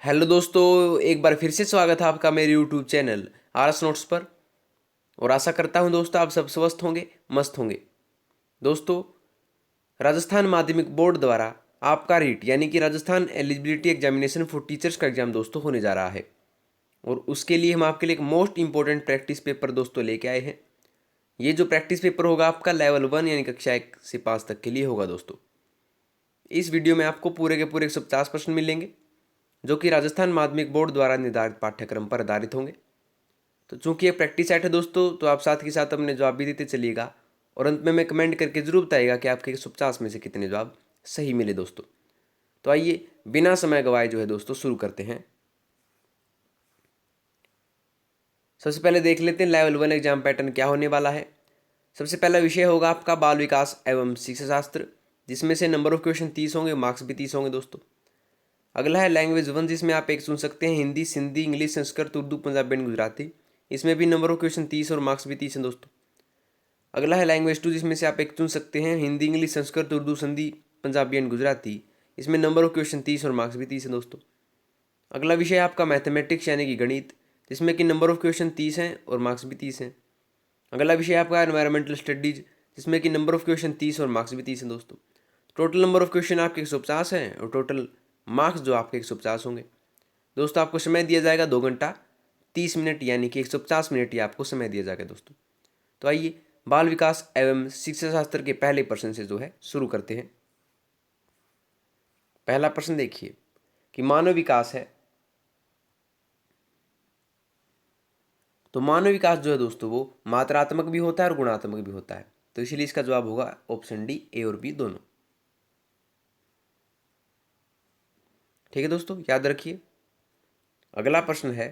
Hello दोस्तों, एक बार फिर से स्वागत है आपका मेरे यूट्यूब चैनल आरएस नोट्स पर। और आशा करता हूं दोस्तों आप सब स्वस्थ होंगे, मस्त होंगे। दोस्तों, राजस्थान माध्यमिक बोर्ड द्वारा आपका रीट यानी कि Rajasthan eligibility examination for teachers का एग्जाम दोस्तों होने जा रहा है। और उसके लिए हम आपके लिए एक मोस्ट इंपॉर्टेंट प्रैक्टिस पेपर दोस्तों लेके आए हैं। ये जो प्रैक्टिस पेपर होगा आपका लेवल 1 यानी कक्षा 1 से 5 तक के लिए होगा दोस्तों। इस वीडियो में आपको पूरे के पूरे 150 प्रश्न मिलेंगे जो कि राजस्थान माध्यमिक बोर्ड द्वारा निर्धारित पाठ्यक्रम पर आधारित होंगे। तो चूंकि ये प्रैक्टिस सेट है दोस्तों, तो आप साथ के साथ अपने जवाब भी देते चलिएगा और अंत में मैं कमेंट करके जरूर बताइएगा कि आपके 150 में से कितने जवाब सही मिले दोस्तों। तो आइए बिना समय गवाए जो है दोस्तों शुरू करते हैं। सबसे पहले देख लेते हैं लेवल 1 एग्जाम पैटर्न क्या होने वाला है। सबसे पहला विषय होगा आपका बाल विकास एवं शिक्षा शास्त्र, जिसमें से नंबर ऑफ क्वेश्चन 30 होंगे, मार्क्स भी 30 होंगे दोस्तों। अगला है लैंग्वेज 1, जिसमें आप एक चुन सकते हैं हिंदी, सिंधी, इंग्लिश, संस्कृत, उर्दू, पंजाबी एंड गुजराती। इसमें भी नंबर ऑफ क्वेश्चन 30 और मार्क्स भी 30 हैं दोस्तों। अगला है लैंग्वेज 2, जिसमें से आप एक चुन सकते हैं हिंदी, इंग्लिश, संस्कृत, उर्दू, सिंधी, पंजाबी एंड गुजराती। इसमें नंबर ऑफ क्वेश्चन 30 और मार्क्स भी 30 हैं दोस्तों। अगला विषय है आपका मैथमेटिक्स यानी कि गणित, जिसमें कि नंबर ऑफ क्वेश्चन 30 हैं और मार्क्स भी 30 हैं। अगला विषय आपका एनवायरमेंटल स्टडीज, जिसमें कि नंबर ऑफ क्वेश्चन 30 और मार्क्स भी 30 हैं दोस्तों। टोटल नंबर ऑफ क्वेश्चन आपके 150 हैं और टोटल मार्क्स जो आपके 150 होंगे दोस्तों। आपको समय दिया जाएगा 2 घंटा 30 मिनट यानी कि 150 मिनट ही आपको समय दिया जाएगा दोस्तों। तो आइए बाल विकास एवं शिक्षा शास्त्र के पहले प्रश्न से जो है शुरू करते हैं। पहला प्रश्न देखिए कि मानव विकास है। तो मानव विकास जो है दोस्तों वो मात्रात्मक भी होता है और गुणात्मक भी होता है। तो इसलिए इसका जवाब होगा ऑप्शन डी, ए और बी दोनों। ठीक है दोस्तों, याद रखिए। अगला प्रश्न है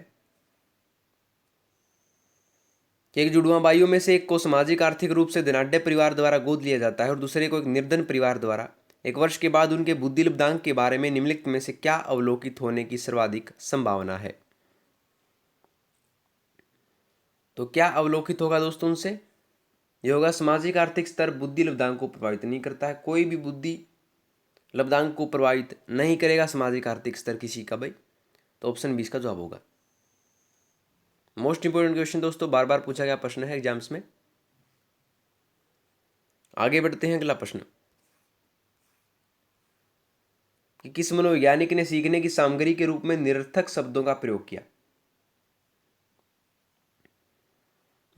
कि एक जुड़वा भाइयों में से एक को सामाजिक आर्थिक रूप से धनाढ्य परिवार द्वारा गोद लिया जाता है और दूसरे को एक निर्धन परिवार द्वारा। एक वर्ष के बाद उनके बुद्धि लब्धांक के बारे में निम्नलिखित में से क्या अवलोकित होने की सर्वाधिक संभावना है। तो क्या अवलोकित होगा दोस्तों उनसे? यह होगा सामाजिक आर्थिक स्तर बुद्धि लब्धांक को प्रभावित नहीं करता है। कोई भी बुद्धि लब्धांक को प्रभावित नहीं करेगा सामाजिक आर्थिक स्तर किसी का भाई। तो ऑप्शन 20 का जवाब होगा। मोस्ट इंपोर्टेंट क्वेश्चन दोस्तों, बार बार पूछा गया प्रश्न है एग्जाम्स में। आगे बढ़ते हैं। अगला प्रश्न कि किस मनोवैज्ञानिक ने सीखने की सामग्री के रूप में निरर्थक शब्दों का प्रयोग किया।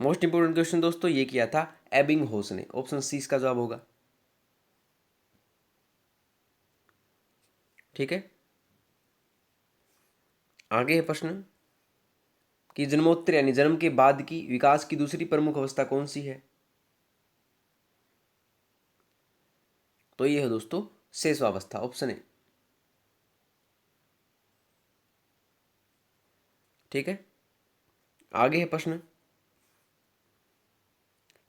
मोस्ट इंपोर्टेंट क्वेश्चन दोस्तों, ये किया था एबिंगहॉस ने। ऑप्शन सी इसका जवाब होगा। ठीक है, आगे है प्रश्न कि जन्मोत्तर यानी जन्म के बाद की विकास की दूसरी प्रमुख अवस्था कौन सी है। तो ये है दोस्तों शेषवावस्था, ऑप्शन ए। ठीक है, आगे है प्रश्न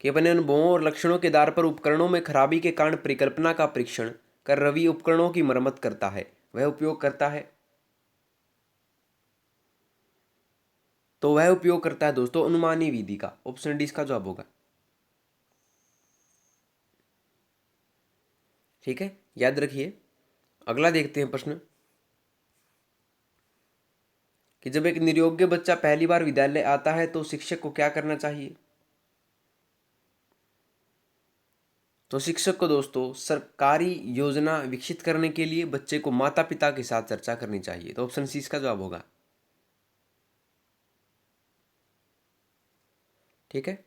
कि अपने अनुभवों और लक्षणों के आधार पर उपकरणों में खराबी के कारण परिकल्पना का परीक्षण कर रवि उपकरणों की मरम्मत करता है, वह उपयोग करता है। तो वह उपयोग करता है दोस्तों अनुमानी विधि का। ऑप्शन डी इसका जवाब होगा। ठीक है, याद रखिए। अगला देखते हैं प्रश्न कि जब एक निरोग्य बच्चा पहली बार विद्यालय आता है तो शिक्षक को क्या करना चाहिए। तो शिक्षक को दोस्तों सरकारी योजना विकसित करने के लिए बच्चे को माता पिता के साथ चर्चा करनी चाहिए। तो ऑप्शन सी इसका जवाब होगा। ठीक है,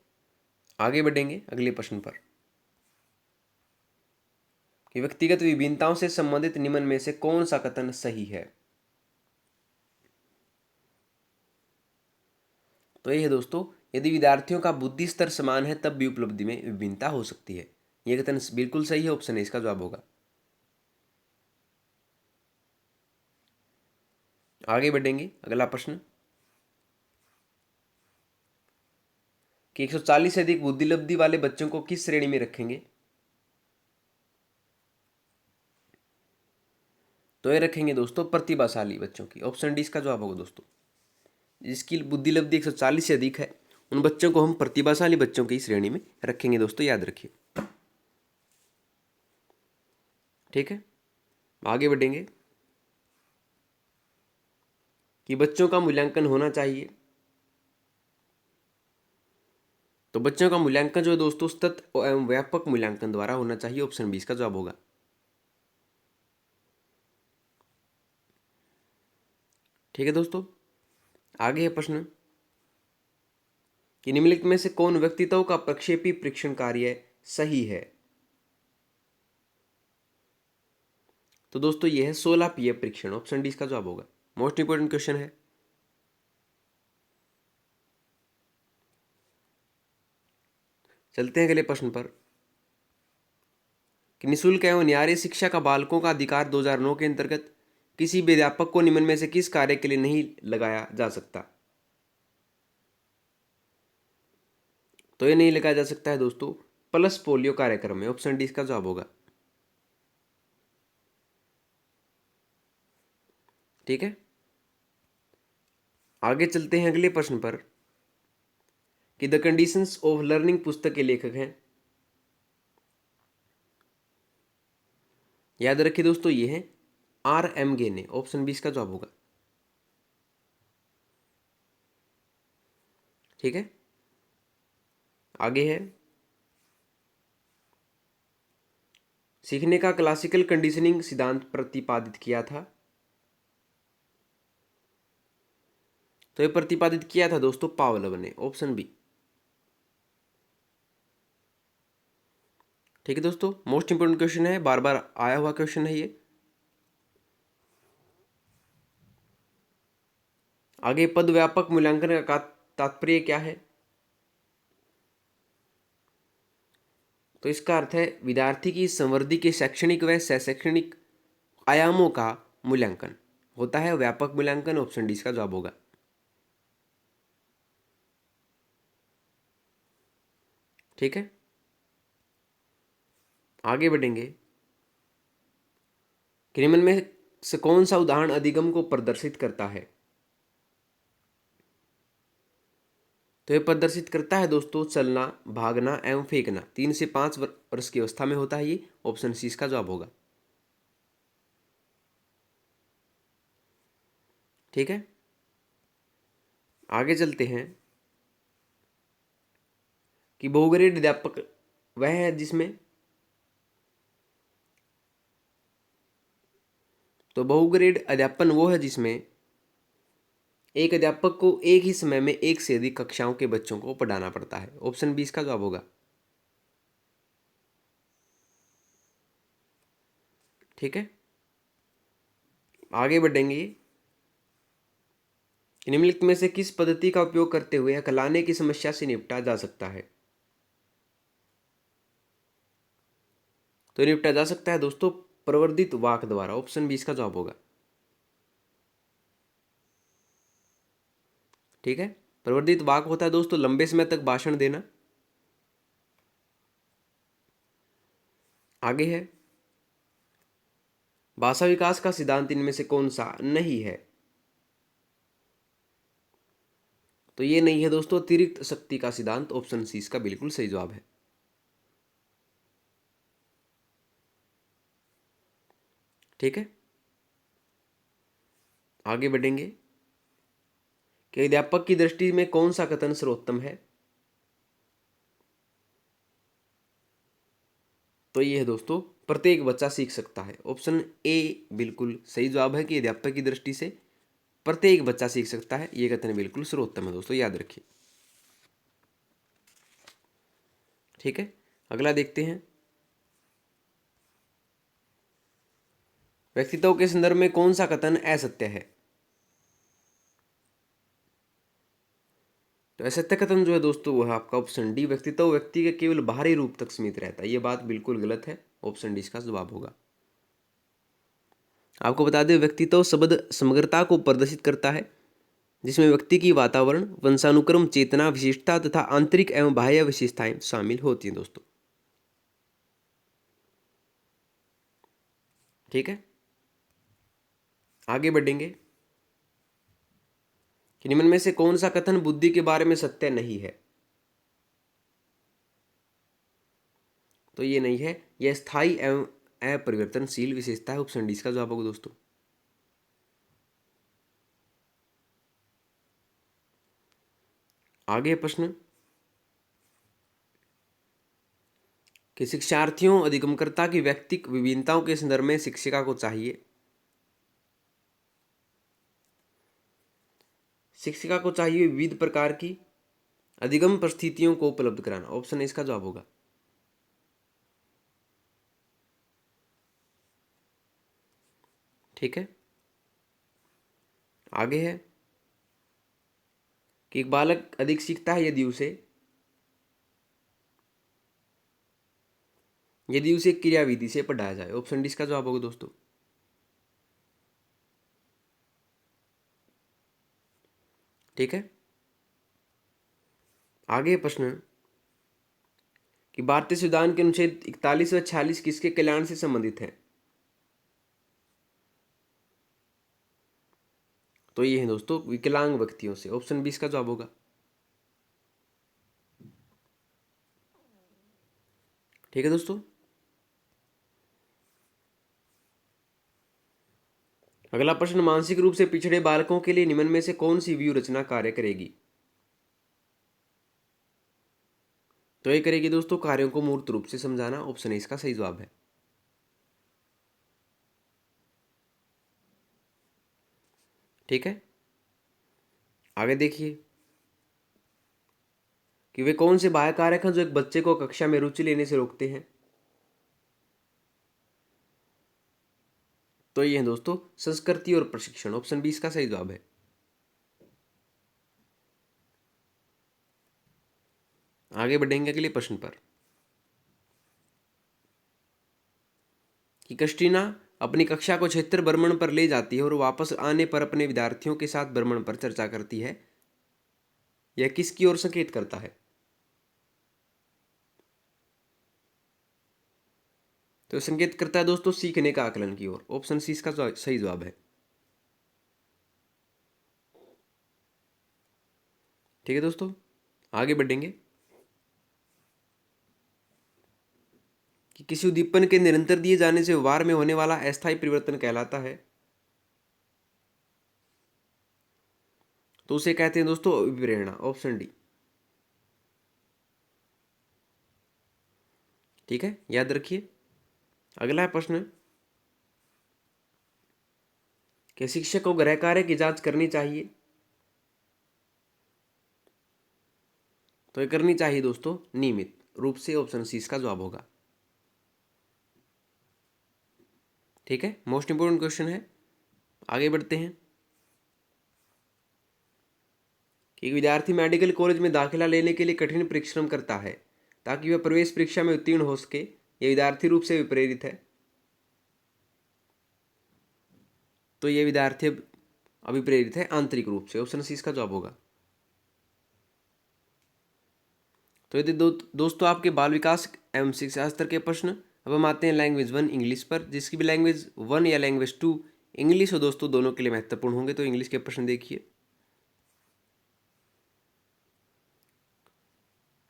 आगे बढ़ेंगे अगले प्रश्न पर कि व्यक्तिगत विभिन्नताओं से संबंधित निम्न में से कौन सा कथन सही है। तो यह है दोस्तों, यदि विद्यार्थियों का बुद्धि स्तर समान है तब भी उपलब्धि में विभिन्नता हो सकती है। यह कथन बिल्कुल सही है। ऑप्शन ए इसका जवाब होगा। आगे बढ़ेंगे अगला प्रश्न कि 140 से अधिक बुद्धिलब्धि वाले बच्चों को किस श्रेणी में रखेंगे। तो ये रखेंगे दोस्तों प्रतिभाशाली बच्चों की। ऑप्शन डी इसका जवाब होगा दोस्तों। जिसकी बुद्धिलब्धि 140 से अधिक है उन बच्चों को हम प्रतिभाशाली बच्चों की श्रेणी में रखेंगे दोस्तों, याद रखिए। ठीक है, आगे बढ़ेंगे। कि बच्चों का मूल्यांकन होना चाहिए। तो बच्चों का मूल्यांकन जो है दोस्तों सतत एवं व्यापक मूल्यांकन द्वारा होना चाहिए। ऑप्शन 20 का जवाब होगा। ठीक है दोस्तों, आगे है प्रश्न कि निम्नलिखित में से कौन व्यक्तित्व का प्रक्षेपी परीक्षण कार्य सही है। तो दोस्तों यह है 16 पीए परीक्षण। ऑप्शन डी इसका जवाब होगा। मोस्ट इंपोर्टेंट क्वेश्चन है। चलते हैं अगले प्रश्न पर कि निःशुल्क एवं न्यारी शिक्षा का बालकों का अधिकार 2009 के अंतर्गत किसी भी अध्यापक को निम्न में से किस कार्य के लिए नहीं लगाया जा सकता। तो ये नहीं लगाया जा सकता है दोस्तों पल्स पोलियो कार्यक्रम में। ऑप्शन डी इसका जवाब होगा। ठीक है, आगे चलते हैं अगले प्रश्न पर कि द कंडीशंस ऑफ लर्निंग पुस्तक के लेखक हैं। याद रखिए दोस्तों ये है R.M. गेने। ऑप्शन 20 का जवाब होगा। ठीक है, आगे है सीखने का क्लासिकल कंडीशनिंग सिद्धांत प्रतिपादित किया था। तो ये प्रतिपादित किया था दोस्तों पावलोव ने। Option B. ठीक है दोस्तों, मोस्ट इंपोर्टेंट क्वेश्चन है, बार बार आया हुआ क्वेश्चन है ये। आगे पद व्यापक मूल्यांकन का तात्पर्य क्या है। तो इसका अर्थ है विद्यार्थी की संवर्धी के शैक्षणिक व शैक्षणिक आयामों का मूल्यांकन होता है व्यापक मूल्यांकन। ऑप्शन डी इसका जवाब होगा। ठीक है, आगे बढ़ेंगे कि निम्न में से कौन सा उदाहरण अधिगम को प्रदर्शित करता है। तो यह प्रदर्शित करता है दोस्तों चलना, भागना एवं फेंकना। 3 से 5 वर्ष की अवस्था में होता है ये। ऑप्शन सी इसका जवाब होगा। ठीक है, आगे चलते हैं कि बहुग्रेड अध्यापक वह है जिसमें, तो बहुग्रेड अध्यापन वो है जिसमें एक अध्यापक को एक ही समय में एक से अधिक कक्षाओं के बच्चों को पढ़ाना पड़ता है। ऑप्शन 20 का जवाब होगा। ठीक है, आगे बढ़ेंगे कि निम्नलिखित में से किस पद्धति का उपयोग करते हुए अकलाने की समस्या से निपटा जा सकता है। तो निपटा जा सकता है दोस्तों प्रवर्धित वाक द्वारा। ऑप्शन 20 का जवाब होगा। ठीक है, प्रवर्धित वाक होता है दोस्तों लंबे समय तक भाषण देना। आगे है भाषा विकास का सिद्धांत इनमें से कौन सा नहीं है। तो ये नहीं है दोस्तों अतिरिक्त शक्ति का सिद्धांत। ऑप्शन सी इसका बिल्कुल सही जवाब है। ठीक है, आगे बढ़ेंगे कि अध्यापक की दृष्टि में कौन सा कथन सर्वोत्तम है। तो ये है दोस्तों प्रत्येक बच्चा सीख सकता है। ऑप्शन ए बिल्कुल सही जवाब है कि अध्यापक की दृष्टि से प्रत्येक बच्चा सीख सकता है। ये कथन बिल्कुल सर्वोत्तम है दोस्तों, याद रखिए। ठीक है, अगला देखते हैं व्यक्तित्व के संदर्भ में कौन सा कथन असत्य है। तो असत्य कथन जो है दोस्तों वो है आपका ऑप्शन डी व्यक्तित्व व्यक्ति के केवल बाहरी रूप तक सीमित रहता है। ये बात बिल्कुल गलत है। ऑप्शन डी इसका जवाब होगा। आपको बता दें व्यक्तित्व शब्द समग्रता को प्रदर्शित करता है जिसमें व्यक्ति की वातावरण, वंशानुक्रम, चेतना, विशिष्टता तथा आंतरिक एवं बाह्य विशेषताएं शामिल होती हैं दोस्तों। ठीक है, आगे बढ़ेंगे कि निम्न में से कौन सा कथन बुद्धि के बारे में सत्य नहीं है। तो ये नहीं है, यह स्थायी एवं अपरिवर्तनशील विशेषता है। ऑप्शन डी इसका जवाब होगा दोस्तों। आगे प्रश्न कि शिक्षार्थियों अधिगमकर्ता की व्यक्तिक विभिन्नताओं के संदर्भ में शिक्षिका को चाहिए। शिक्षिका को चाहिए विविध प्रकार की अधिगम परिस्थितियों को उपलब्ध कराना। ऑप्शन इसका जवाब होगा। ठीक है, आगे है कि एक बालक अधिक सीखता है यदि उसे क्रियाविधि से पढ़ाया जाए। ऑप्शन डी इसका जवाब होगा दोस्तों। ठीक है, आगे प्रश्न कि भारतीय संविधान के अनुच्छेद 41 व 46 किसके कल्याण से संबंधित है। तो ये है दोस्तों विकलांग व्यक्तियों से। ऑप्शन बी इसका जवाब होगा। ठीक है दोस्तों, अगला प्रश्न मानसिक रूप से पिछड़े बालकों के लिए निम्न में से कौन सी व्यू रचना कार्य करेगी। तो ये करेगी दोस्तों कार्यों को मूर्त रूप से समझाना। ऑप्शन ए इसका सही जवाब है। ठीक है, आगे देखिए कि वे कौन से बाह्य कारक हैं जो एक बच्चे को कक्षा में रुचि लेने से रोकते हैं। तो ये है दोस्तों संस्कृति और प्रशिक्षण। ऑप्शन बी इसका सही जवाब है। आगे बढ़ेंगे अगले प्रश्न पर कि क्रिस्टीना अपनी कक्षा को क्षेत्र भ्रमण पर ले जाती है और वापस आने पर अपने विद्यार्थियों के साथ भ्रमण पर चर्चा करती है। यह किसकी ओर संकेत करता है। तो संकेत करता है दोस्तों सीखने का आकलन की ओर। ऑप्शन सी इसका सही जवाब है। ठीक है दोस्तों, आगे बढ़ेंगे कि किसी उद्दीपन के निरंतर दिए जाने से व्यवहार में होने वाला अस्थायी परिवर्तन कहलाता है। तो उसे कहते हैं दोस्तों अभिप्रेरणा। Option D. ठीक है, याद रखिए। अगला प्रश्न कि शिक्षक को गृह कार्य की जांच करनी चाहिए। तो ये करनी चाहिए दोस्तों नियमित रूप से। ऑप्शन सी इसका जवाब होगा। ठीक है, मोस्ट इंपोर्टेंट क्वेश्चन है। आगे बढ़ते हैं कि विद्यार्थी मेडिकल कॉलेज में दाखिला लेने के लिए कठिन परिश्रम करता है ताकि वह प्रवेश परीक्षा में उत्तीर्ण हो सके। यह विद्यार्थी रूप से विप्रेरित है। तो यह विद्यार्थी अभिप्रेरित है आंतरिक रूप से। ऑप्शन सी इसका जवाब होगा। तो यदि दोस्तों आपके बाल विकास एवं शिक्षा शास्त्र के प्रश्न। अब हम आते हैं लैंग्वेज 1 इंग्लिश पर। जिसकी भी लैंग्वेज 1 या लैंग्वेज 2 इंग्लिश हो दोस्तों दोनों के लिए महत्वपूर्ण होंगे। तो इंग्लिश के प्रश्न देखिए।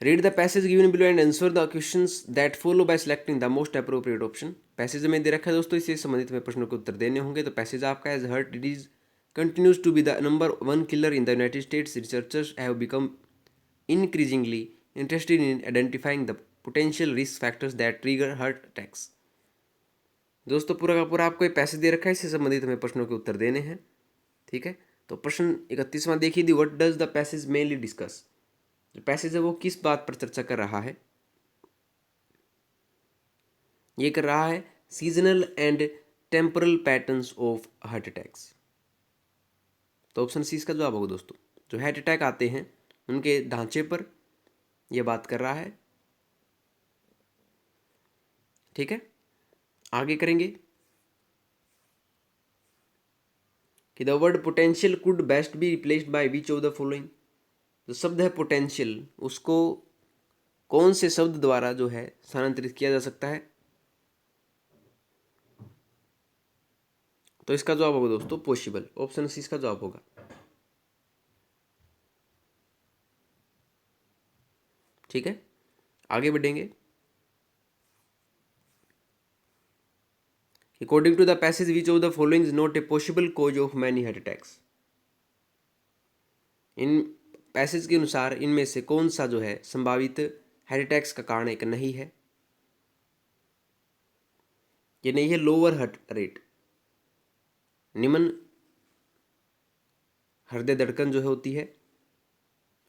Read the passage given below and answer the questions that follow by selecting the most appropriate option. Passage में दे रखा है दोस्तों, इससे संबंधित में प्रश्नों के उत्तर देने होंगे। तो पैसेज आपका as heart disease continues to be the number one killer in the United States. Researchers have become increasingly interested in identifying the potential risk factors that trigger heart attacks. दोस्तों पूरा का पूरा आपको पैसे दे रखा है, इससे संबंधित हमें प्रश्नों के उत्तर देने हैं। ठीक है, तो प्रश्न 31वां देखिए the what does the passage mainly discuss. जो पैसेज है वो किस बात पर चर्चा कर रहा है। ये कर रहा है seasonal and temporal patterns of heart attacks. तो ऑप्शन सी इसका जवाब होगा दोस्तों। जो हार्ट अटैक आते हैं उनके ढांचे पर यह बात कर रहा है। ठीक है, आगे करेंगे कि the word potential could best be replaced by which of the following. जो शब्द है पोटेंशियल उसको कौन से शब्द द्वारा जो है स्थानांतरित किया जा सकता है। तो इसका जवाब होगा दोस्तों पॉसिबल। ऑप्शन सी इसका जवाब होगा। ठीक है, आगे बढ़ेंगे। According to the passage which of the following is not a possible cause of many heart attacks. इन पैसेज के अनुसार इनमें से कौन सा जो है संभावित हार्ट अटैक्स का कारण एक नहीं है? ये नहीं है लोअर हार्ट रेट, निम्न हृदय धड़कन जो है होती है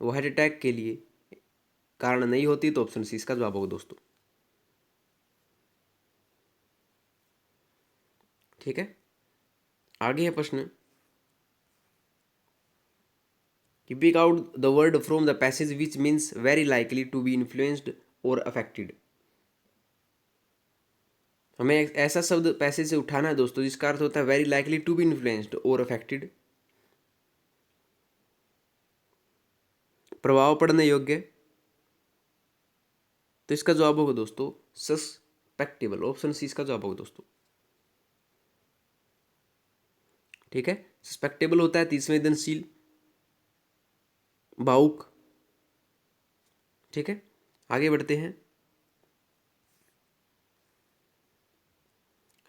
वो हार्ट अटैक के लिए कारण नहीं होती, तो ऑप्शन सी इसका जवाब होगा दोस्तों। ठीक है, आगे है प्रश्न कि pick out the word from the passage which means very likely to be influenced और अफेक्टेड। हमें ऐसा शब्द पैसेज से उठाना है दोस्तों जिसका अर्थ होता है very likely to be influenced और अफेक्टेड, प्रभाव पड़ने योग्य। तो इसका जवाब होगा दोस्तों सस्पेक्टेबल, ऑप्शन सी इसका जवाब होगा दोस्तों। ठीक है, सस्पेक्टेबल होता है अतिसंवेदनशील, भावुक। ठीक है, आगे बढ़ते हैं।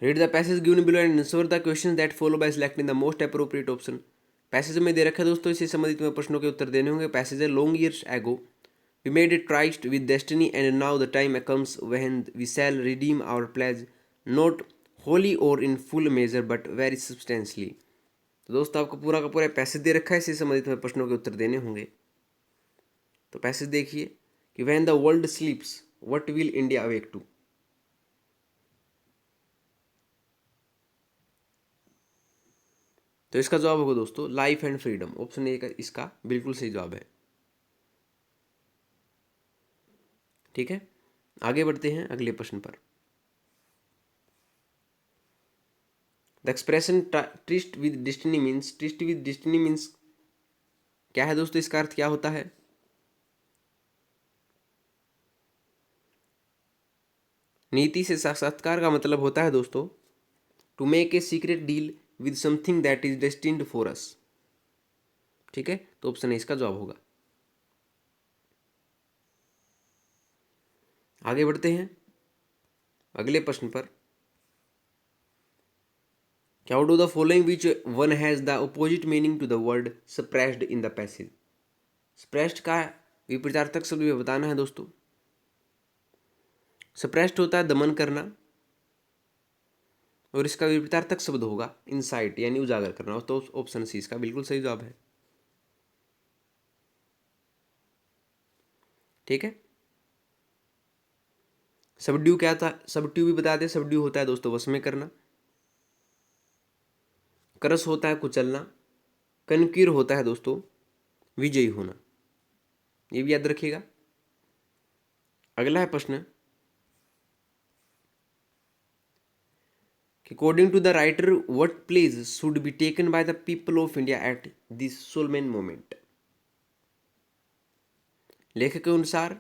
Read the passage given below and answer the questions that follow by selecting the most appropriate option. Passage में दे रखा है दोस्तों, इससे संबंधित में प्रश्नों के उत्तर देने होंगे। पैसेज है long years ago we made it tryst with destiny and now the time comes when we shall redeem our pledge not wholly or in full measure but very substantially. तो दोस्तों आपको पूरा का पूरा पैसेज दे रखा है, इससे संबंधित में प्रश्नों के उत्तर देने होंगे। तो पैसेज देखिए कि when the world sleeps what will India awake to. तो इसका जवाब होगा दोस्तों life and freedom, option A का इसका बिल्कुल सही जवाब है। ठीक है, आगे बढ़ते हैं अगले प्रश्न पर। The expression tourist with destiny means, tourist with destiny means क्या है दोस्तों, इसका अर्थ क्या होता है? नीति से साक्षात्कार का मतलब होता है दोस्तों to make a secret deal with something that is destined for us. ठीक है, तो ऑप्शन ए इसका जवाब होगा। आगे बढ़ते हैं अगले प्रश्न पर। How do the following which one has the opposite meaning to the word suppressed in the passage. Suppressed का विपरीतार्थक शब्द भी बताना है दोस्तों। सप्रेस्ड होता है दमन करना और इसका विपरीतार्थक शब्द होगा इनसाइट यानी उजागर करना, तो ऑप्शन सी इसका बिल्कुल सही जवाब है। ठीक है, सबड्यू क्या था, सबड्यू भी बता दें। सबड्यू होता है दोस्तों वश में करना, करस होता है कुचलना, कनकीर होता है दोस्तों विजयी होना, ये भी याद रखिएगा। अगला है प्रश्न according to the writer what place should be taken by the people of India at this solemn moment. लेखक के अनुसार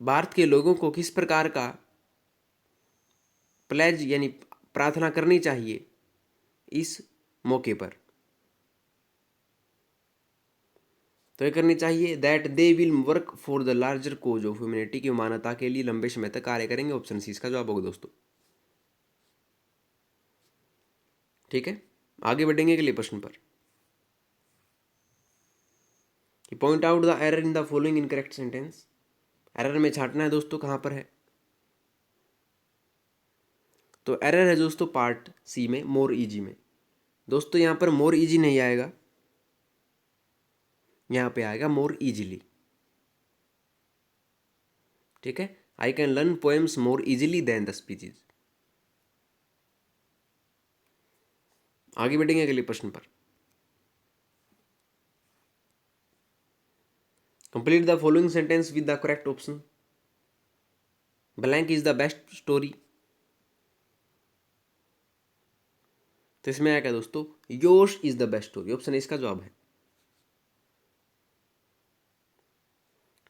भारत के लोगों को किस प्रकार का प्लेज यानी प्रार्थना करनी चाहिए इस मौके पर। तो ये करनी चाहिए that they will work for the larger cause of humanity, की मानवता के लिए लंबे समय तक कार्य करेंगे, ऑप्शन सी इसका जवाब होगा दोस्तों। ठीक है, आगे बढ़ेंगे अगले प्रश्न पर। Point out the error in the following incorrect sentence. Error में छांटना है दोस्तों कहां पर है। तो एरर है दोस्तों पार्ट सी में मोर इजी में। दोस्तों यहां पर मोर इजी नहीं आएगा, यहां पे आएगा मोर इजीली। ठीक है, I can learn poems more easily than the speeches. आगे बढ़ेंगे अगले प्रश्न पर। Complete the following sentence with the correct option. Blank is the best story. तो इसमें आएगा दोस्तों yours is the best story, option इसका जवाब है।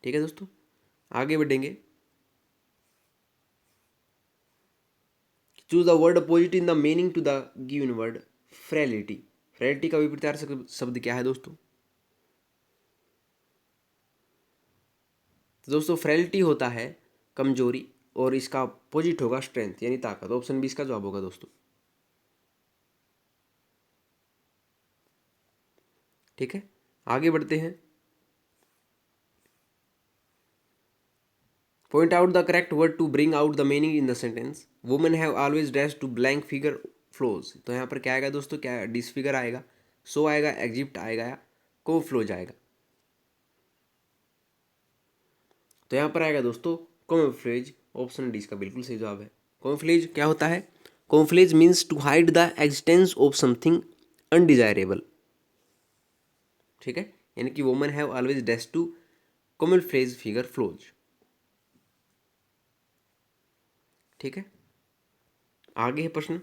ठीक है दोस्तों, आगे बढ़ेंगे। Choose the word opposite in the meaning to the given word frailty. Frailty का विपरीतार्थक शब्द क्या है दोस्तों। तो दोस्तों फ्रेलिटी होता है कमजोरी और इसका अपोजिट होगा स्ट्रेंथ यानी ताकत, ऑप्शन बी इसका जवाब होगा दोस्तों। ठीक है, आगे बढ़ते हैं। Point out the correct word to bring out the meaning in the sentence. Women have always dash to blank figure flows. तो यहाँ पर क्या आएगा दोस्तों, क्या डिसफिगर आएगा, सो आएगा, एग्जिप्ट आएगा या को फ्लोज आएगा। तो यहाँ पर आएगा दोस्तों कॉमफ्लेज। ऑप्शन डी इसका बिल्कुल सही जवाब है। कॉमफ्लेज क्या होता है? Camouflage means to hide the existence of something undesirable. ठीक है, यानी कि women have always dash to camouflage figure flaws. ठीक है, आगे है प्रश्न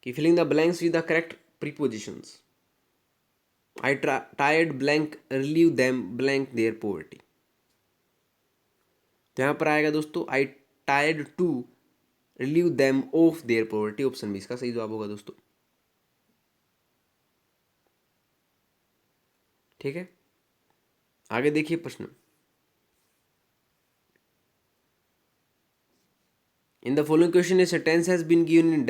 कि filling the blanks with the correct prepositions. I tired blank relieve them blank their poverty। तो यहाँ पर आएगा दोस्तों I tired to relieve them of their poverty। Option B इसका सही जवाब होगा दोस्तों। ठीक है, आगे देखिए प्रश्न। In the following question, a sentence has been given in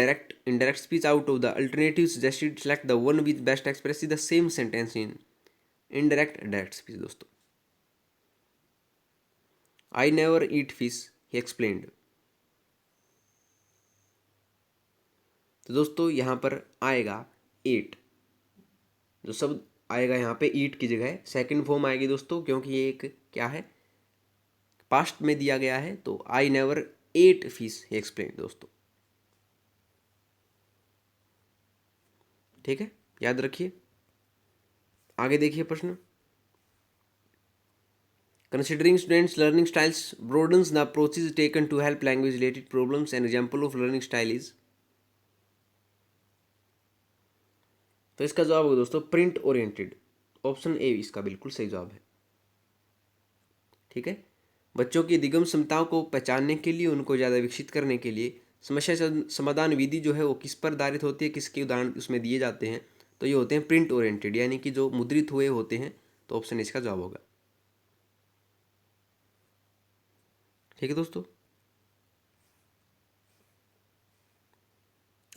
indirect speech. Out of the alternatives suggested, select the one which best expresses the same sentence in indirect and direct speech दोस्तों। I never eat fish, he explained। तो दोस्तों यहाँ पर आएगा eight, जो शब्द आएगा यहाँ पे ईट की जगह सेकंड फॉर्म आएगी दोस्तों, क्योंकि ये एक क्या है, पास्ट में दिया गया है। तो I never ate fish he explain दोस्तों। ठीक है, याद रखिए, आगे देखिए प्रश्न। Considering students learning styles broadens the approaches taken to help language related problems. An example of learning style is. तो इसका जवाब होगा दोस्तों प्रिंट ओरिएंटेड। ऑप्शन ए इसका बिल्कुल सही जवाब है। ठीक है, बच्चों की दिगम क्षमताओं को पहचानने के लिए, उनको ज़्यादा विकसित करने के लिए समस्या समाधान विधि जो है वो किस पर आधारित होती है, किसके उदाहरण उसमें दिए जाते हैं। तो ये होते हैं प्रिंट ओरिएंटेड, यानी कि जो मुद्रित हुए होते हैं। तो ऑप्शन इसका जवाब होगा। ठीक है दोस्तों,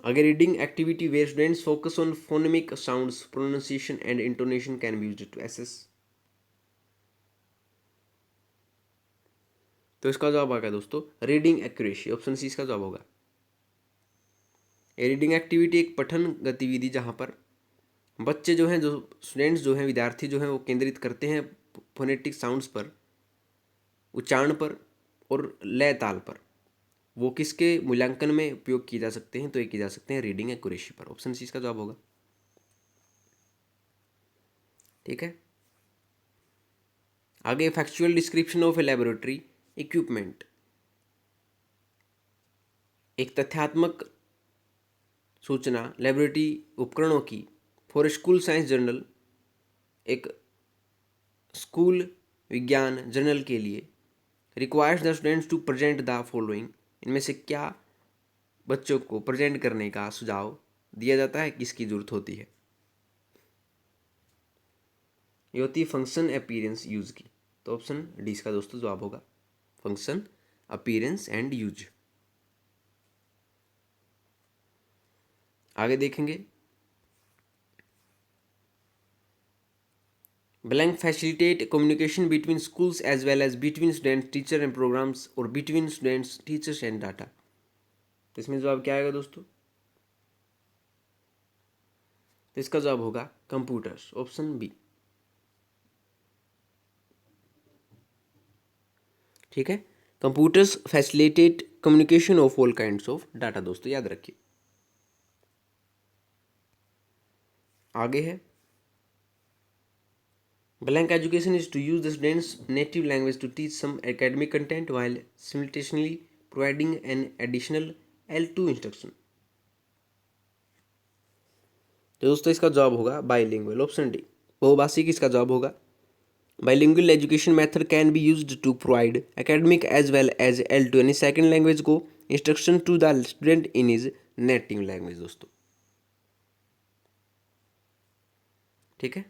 आगे reading activity where students focus on phonemic sounds pronunciation and intonation can be used to assess. तो इसका जवाब आएगा दोस्तों रीडिंग एक्यूरेसी। ऑप्शन सी इसका जवाब होगा। ये रीडिंग एक्टिविटी एक पठन गतिविधि जहाँ पर बच्चे जो हैं, जो स्टूडेंट्स जो हैं, विद्यार्थी जो हैं, वो केंद्रित करते हैं फोनेटिक साउंड्स पर, उच्चारण पर और लय ताल पर। वो किसके मूल्यांकन में उपयोग किए जा सकते हैं? तो ये किए जा सकते हैं रीडिंग एक्यूरेसी पर। ऑप्शन सी इसका जवाब होगा। ठीक है, आगे factual description of a laboratory equipment. एक तथ्यात्मक सूचना लेबोरेटरी उपकरणों की फॉर स्कूल साइंस जर्नल, एक स्कूल विज्ञान जर्नल के लिए। Requires the students to present the following. इनमें से क्या बच्चों को प्रेजेंट करने का सुझाव दिया जाता है, किसकी जरूरत होती है? ये होती है फंक्शन अपीयरेंस यूज की। तो ऑप्शन डी इसका दोस्तों जवाब होगा फंक्शन अपीयरेंस एंड यूज। आगे देखेंगे, blank facilitate communication between schools as well as between students teacher and programs or between students teachers and data. तो इसमें जवाब क्या आएगा दोस्तों? तो इसका जवाब होगा कंप्यूटर्स। Option B. ठीक है, computers facilitate communication of all kinds of data दोस्तों, याद रखिए। आगे है blank education is to use the students native language to teach some academic content while simultaneously providing an additional L2 instruction. तो दोस्तों इसका जवाब होगा बाइलिंगुअल। ऑप्शन डी बहुभाषी की इसका जवाब होगा। Bilingual education method can be used to provide academic as well as L2 यानी सेकेंड लैंग्वेज को instruction to the student in is native language दोस्तों। ठीक है,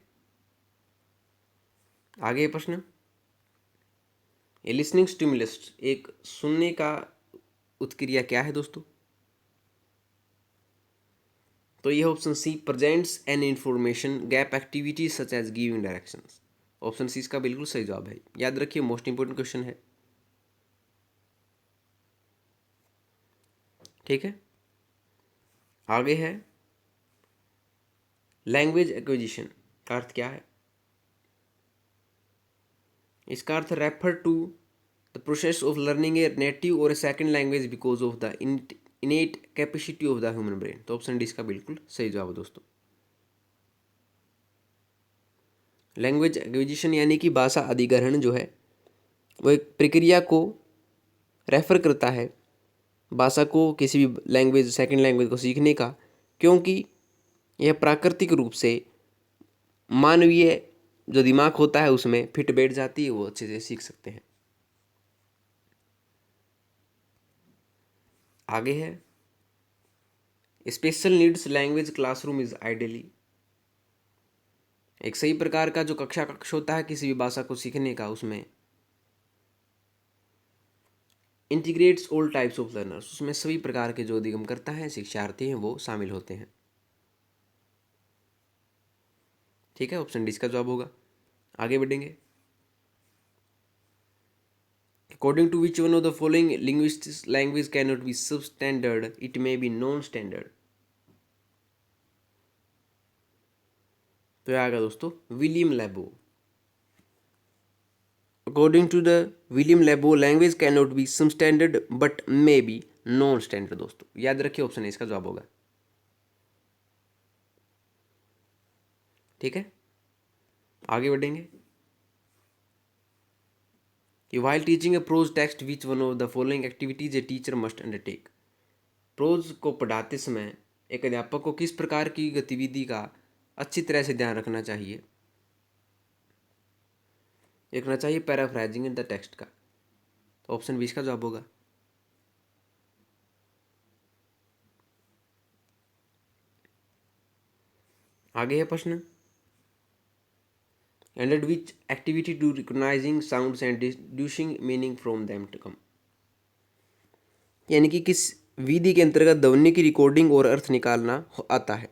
आगे प्रश्न। ए लिसनिंग स्टिमुलस, एक सुनने का उत्क्रिया क्या है दोस्तों? तो ये option C, presents an information gap activity such as giving directions. Option C इसका बिल्कुल सही जवाब है। याद रखिए, मोस्ट इंपोर्टेंट क्वेश्चन है। ठीक है, आगे है लैंग्वेज एक्विजिशन का अर्थ क्या है। इसका अर्थ refer to the process of learning a native or a second language because of the innate capacity of the human brain. तो ऑप्शन डी इसका बिल्कुल सही जवाब है दोस्तों। लैंग्वेज एक्विजिशन यानी कि भाषा अधिग्रहण जो है वो एक प्रक्रिया को रेफर करता है भाषा को किसी भी लैंग्वेज सेकेंड लैंग्वेज को सीखने का, क्योंकि यह प्राकृतिक रूप से मानवीय जो दिमाग होता है उसमें फिट बैठ जाती है, वो अच्छे से सीख सकते हैं। आगे है special needs language classroom is ideally. एक सही प्रकार का जो कक्षा कक्ष होता है किसी भी भाषा को सीखने का, उसमें integrates all types of learners, उसमें सभी प्रकार के जो अधिगम करता है शिक्षार्थी हैं वो शामिल होते हैं। ठीक है, ऑप्शन डी इसका जवाब होगा। आगे बढ़ेंगे। According to which one of the following linguistics language can not be sub standard, it may be non standard. तो आएगा दोस्तों William Labov. According to the William Labov language can not be some standard but may be non standard. दोस्तों याद रखिए, option A इसका जवाब होगा। ठीक है, आगे बढ़ेंगे कि while teaching a prose text which one of the following activities a teacher must undertake। Prose को पढ़ाते समय एक अध्यापक को किस प्रकार की गतिविधि का अच्छी तरह से ध्यान रखना चाहिए। पैराफ्राइजिंग इन द टेक्स्ट का। तो ऑप्शन बी इसका जवाब होगा। आगे है प्रश्न, under which activity to recognizing sounds and deducing meaning from them to come. यानी कि किस विधि के अंतर्गत ध्वनि की रिकॉर्डिंग और अर्थ निकालना आता है।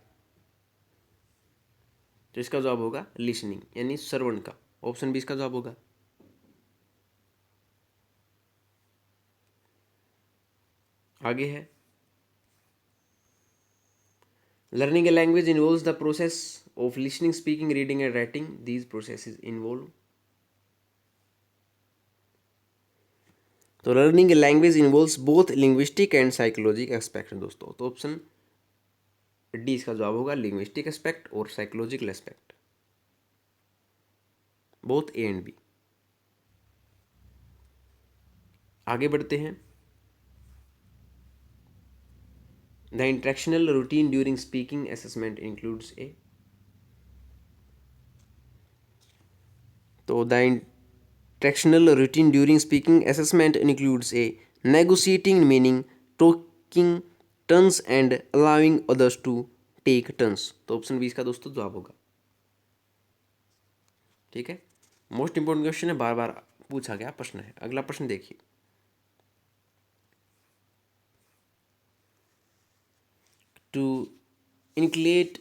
तो इसका जवाब होगा लिसनिंग यानी श्रवण का। ऑप्शन बी इसका जवाब होगा। आगे है learning a language involves the process of listening, speaking, reading and writing. These processes involve. तो learning a language involves both linguistic and psychologic aspect दोस्तों। तो ऑप्शन डी इसका जवाब होगा, लिंग्विस्टिक एस्पेक्ट और psychological aspect, both A and B. आगे बढ़ते हैं। The interactional routine during speaking assessment includes a. तो the interactional routine during speaking assessment includes a negotiating meaning, talking turns and allowing others to take turns. तो option B इसका दोस्तों जवाब होगा। ठीक है, मोस्ट इंपोर्टेंट क्वेश्चन है, बार बार पूछा गया प्रश्न है। अगला प्रश्न देखिए, to इनक्लेट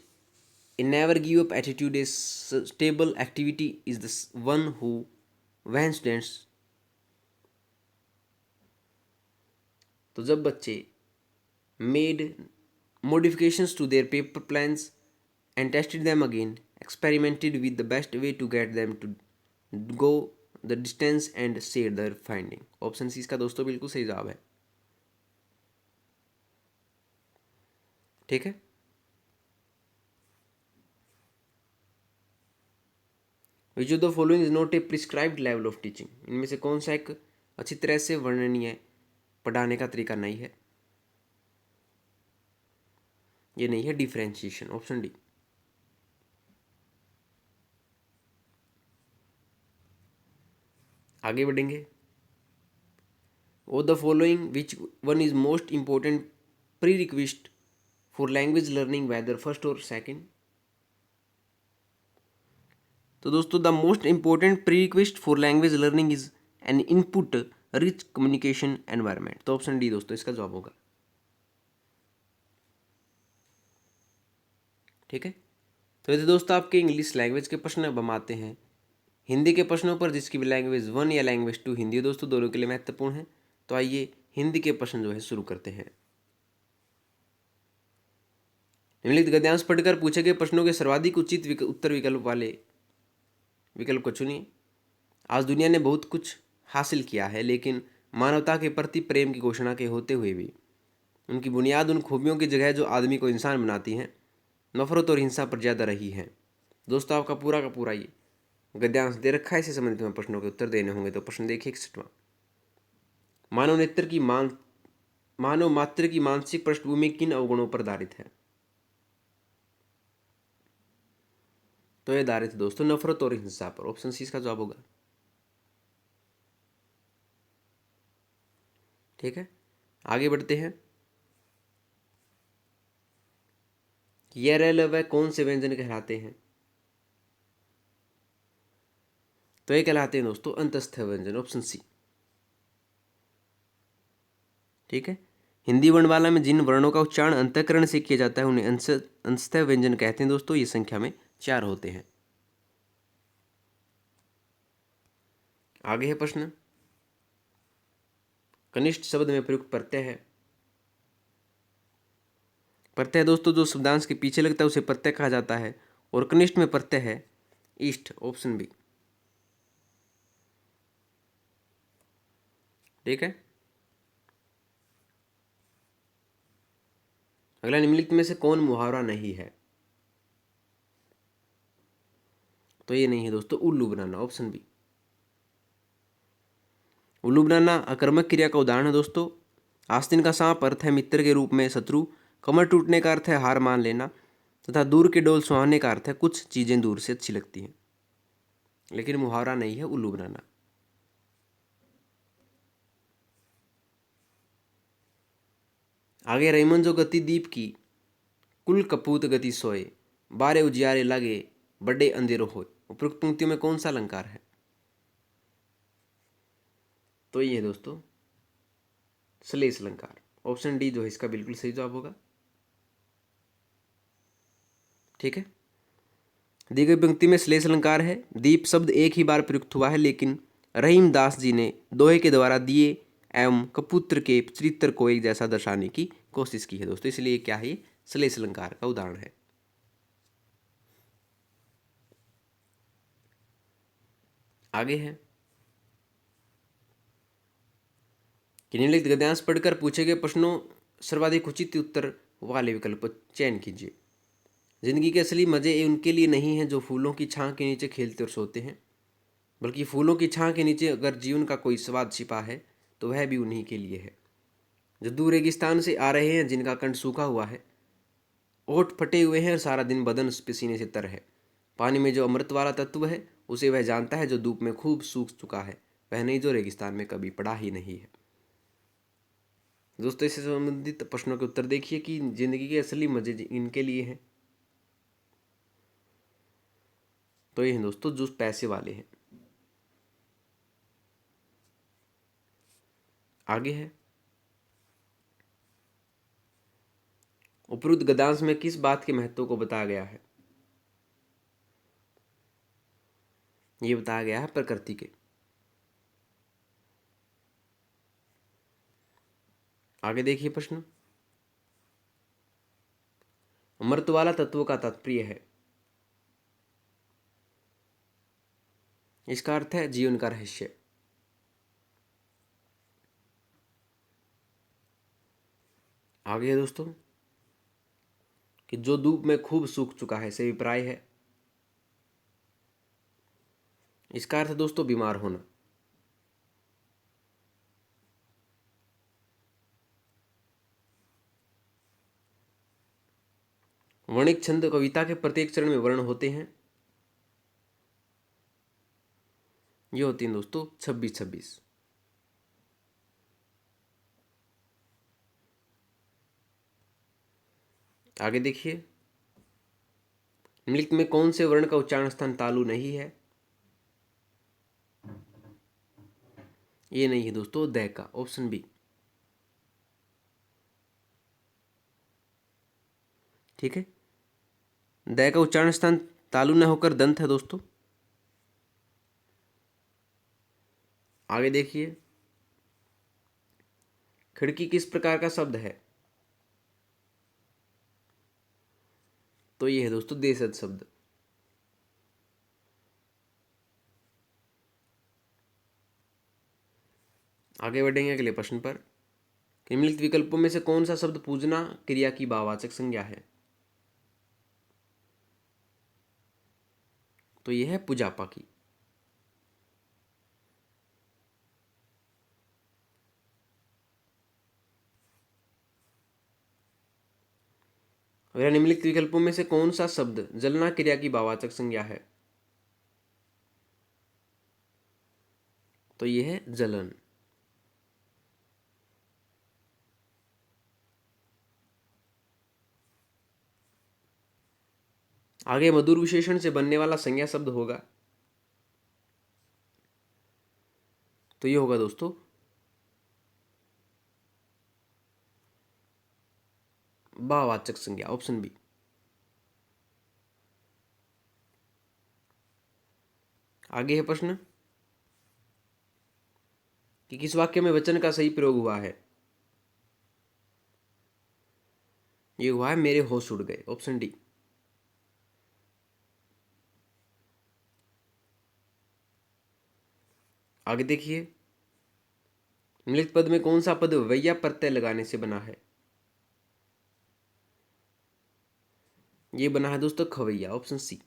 a never give up attitude, a stable activity is the one who when students। तो जब बच्चे made modifications to their paper plans and tested them again, experimented with the best way to get them to go the distance and share their finding। Option C इसका दोस्तों बिल्कुल सही जवाब है। ठीक है, which of the following is not a prescribed level of teaching. इनमें से कौन सा एक अच्छी तरह से वर्णनीय पढ़ाने का तरीका नहीं है। ये नहीं है डिफरेंशिएशन, ऑप्शन डी। आगे बढ़ेंगे। और the following which one is most important prerequisite for language learning, whether first और सेकेंड। तो दोस्तों the most important prerequisite for language learning is an input rich communication environment. तो option D दोस्तों इसका जवाब होगा। ठीक है। तो ये दोस्तों आपके इंग्लिश लैंग्वेज के प्रश्न। अब हम आते हैं हिंदी के प्रश्नों पर, जिसकी भी लैंग्वेज 1 या लैंग्वेज 2 हिंदी दोस्तों दोनों के लिए महत्वपूर्ण है। तो आइए हिंदी के प्रश्न जो है शुरू करते हैं। निम्नलिखित गद्यांश पढ़कर पूछे गए प्रश्नों के सर्वाधिक उचित उत्तर विकल्प वाले विकल्प को चुनिए। आज दुनिया ने बहुत कुछ हासिल किया है, लेकिन मानवता के प्रति प्रेम की घोषणा के होते हुए भी उनकी बुनियाद उन खूबियों की जगह जो आदमी को इंसान बनाती हैं, नफरत और हिंसा पर ज़्यादा रही है। दोस्तों आपका पूरा का पूरा ये गद्यांश दे रखा है, इससे संबंधित में प्रश्नों के उत्तर देने होंगे। तो प्रश्न देखिए 61वां। मानव मात्र की मानसिक पृष्ठभूमि किन अवगुणों पर आधारित है? तो यह आधारित है दोस्तों नफरत और हिंसा पर। ऑप्शन सी इसका जवाब होगा। ठीक है, आगे बढ़ते हैं। यह रेल वह कौन से व्यंजन कहलाते हैं? तो ये कहलाते हैं दोस्तों अंतस्थ व्यंजन। Option C. ठीक है, हिंदी वर्णमाला में जिन वर्णों का उच्चारण अंतःकरण से किया जाता है उन्हें अंतस्थ व्यंजन कहते हैं दोस्तों। ये संख्या में 4 होते हैं। आगे है प्रश्न, कनिष्ठ शब्द में प्रयुक्त प्रत्यय है। प्रत्यय दोस्तों जो शब्दांश के पीछे लगता है उसे प्रत्यय कहा जाता है, और कनिष्ठ में प्रत्यय है ईष्ट। Option B. ठीक है, अगला, निम्नलिखित में से कौन मुहावरा नहीं है? तो ये नहीं है दोस्तों उल्लू बनाना। Option B. उल्लू बनाना अकर्मक क्रिया का उदाहरण है दोस्तों। आस्तीन का सांप अर्थ है मित्र के रूप में शत्रु, कमर टूटने का अर्थ है हार मान लेना, तथा दूर के डोल सुहाने का अर्थ है कुछ चीजें दूर से अच्छी लगती हैं। लेकिन मुहावरा नहीं है उल्लू बनाना। आगे, रहीमन जो गति दीप की, कुल कपूत गति सोए, बारे उजियारे लगे, बड़े अंधेरो होए। उपरोक्त पंक्तियों में कौन सा अलंकार है? तो ये है दोस्तों श्लेष अलंकार। ऑप्शन डी जो है इसका बिल्कुल सही जवाब होगा। ठीक है, दी गई पंक्ति में श्लेष अलंकार है। दीप शब्द एक ही बार प्रयुक्त हुआ है, लेकिन रहीम दास जी ने दोहे के द्वारा दिए एवं कपुत्र के चरित्र को एक जैसा दर्शाने की कोशिश की है दोस्तों, इसलिए क्या है, श्लेष अलंकार का उदाहरण है। आगे है कि निम्नलिखित गद्यांश पढ़कर पूछे गए प्रश्नों सर्वाधिक उचित उत्तर वाले विकल्प चयन कीजिए। जिंदगी के असली मजे उनके लिए नहीं हैं जो फूलों की छां के नीचे खेलते और सोते हैं, बल्कि फूलों की छां के नीचे अगर जीवन का कोई स्वाद छिपा है तो वह भी उन्हीं के लिए है। जो दूर रेगिस्तान से आ रहे हैं, जिनका कंठ सूखा हुआ है, ओठ फटे हुए हैं और सारा दिन बदन पसीने से तर है। पानी में जो अमृत वाला तत्व है उसे वह जानता है जो धूप में खूब सूख चुका है, वह नहीं जो रेगिस्तान में कभी पड़ा ही नहीं है। दोस्तों इससे संबंधित प्रश्नों के उत्तर देखिए कि जिंदगी के असली मजे इनके लिए हैं। तो ये हैं दोस्तों जो पैसे वाले हैं। आगे है, उपरोक्त गद्यांश में किस बात के महत्व को बताया गया है? ये बताया गया है प्रकृति के। आगे देखिए प्रश्न, अमृत वाला तत्व का तात्पर्य है। इसका अर्थ है जीवन का रहस्य। आगे है दोस्तों कि जो धूप में खूब सूख चुका है से अभिप्राय है। इसका अर्थ है दोस्तों बीमार होना। वर्णिक छंद कविता के प्रत्येक चरण में वर्ण होते हैं। ये होती हैं दोस्तों 26-26। आगे देखिए, निम्नलिखित में कौन से वर्ण का उच्चारण स्थान तालु नहीं है? ये नहीं है दोस्तों द का। Option B. ठीक है, द का उच्चारण स्थान तालु न होकर दंत है दोस्तों। आगे देखिए, खिड़की किस प्रकार का शब्द है? तो ये है दोस्तों देशज शब्द। आगे बढ़ेंगे अगले प्रश्न पर। निम्नलिखित विकल्पों में से कौन सा शब्द पूजना क्रिया की भाववाचक संज्ञा है? तो यह है पुजापा की। अगर निम्नलिखित विकल्पों में से कौन सा शब्द जलना क्रिया की भाववाचक संज्ञा है? तो यह है जलन। आगे मधुर विशेषण से बनने वाला संज्ञा शब्द होगा, तो ये होगा दोस्तों भाववाचक संज्ञा, ऑप्शन बी। आगे है प्रश्न कि किस वाक्य में वचन का सही प्रयोग हुआ है? ये हुआ है मेरे होश उड़ गए, ऑप्शन डी। आगे देखिए, निम्नलिखित पद में कौन सा पद वैया प्रत्यय लगाने से बना है? ये बना है दोस्तों खवैया, ऑप्शन सी।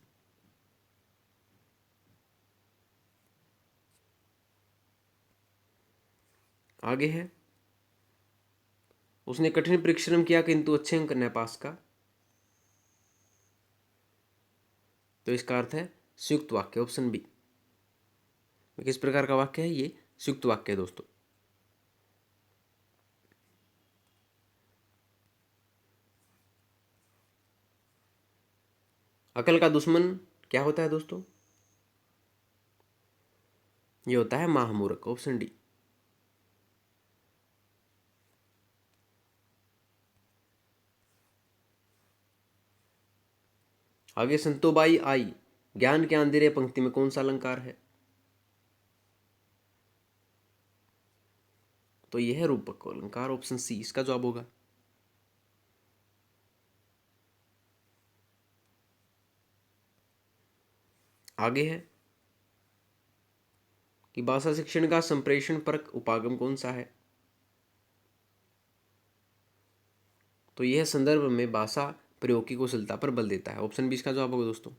आगे है, उसने कठिन परिश्रम किया किंतु अच्छे अंक न पास का। तो इसका अर्थ है संयुक्त वाक्य, ऑप्शन बी। किस प्रकार का वाक्य है ये? संयुक्त वाक्य है दोस्तों। अकल का दुश्मन क्या होता है दोस्तों? ये होता है महामूर्ख, ऑप्शन डी। आगे संतोबाई आई ज्ञान के अंधेरे पंक्ति में कौन सा अलंकार है? तो यह है रूपक अलंकार, ऑप्शन सी इसका जवाब होगा। आगे है कि भाषा शिक्षण का संप्रेषण परक उपागम कौन सा है? तो यह संदर्भ में भाषा प्रयोग की कुशलता पर बल देता है, ऑप्शन बी इसका जवाब होगा दोस्तों।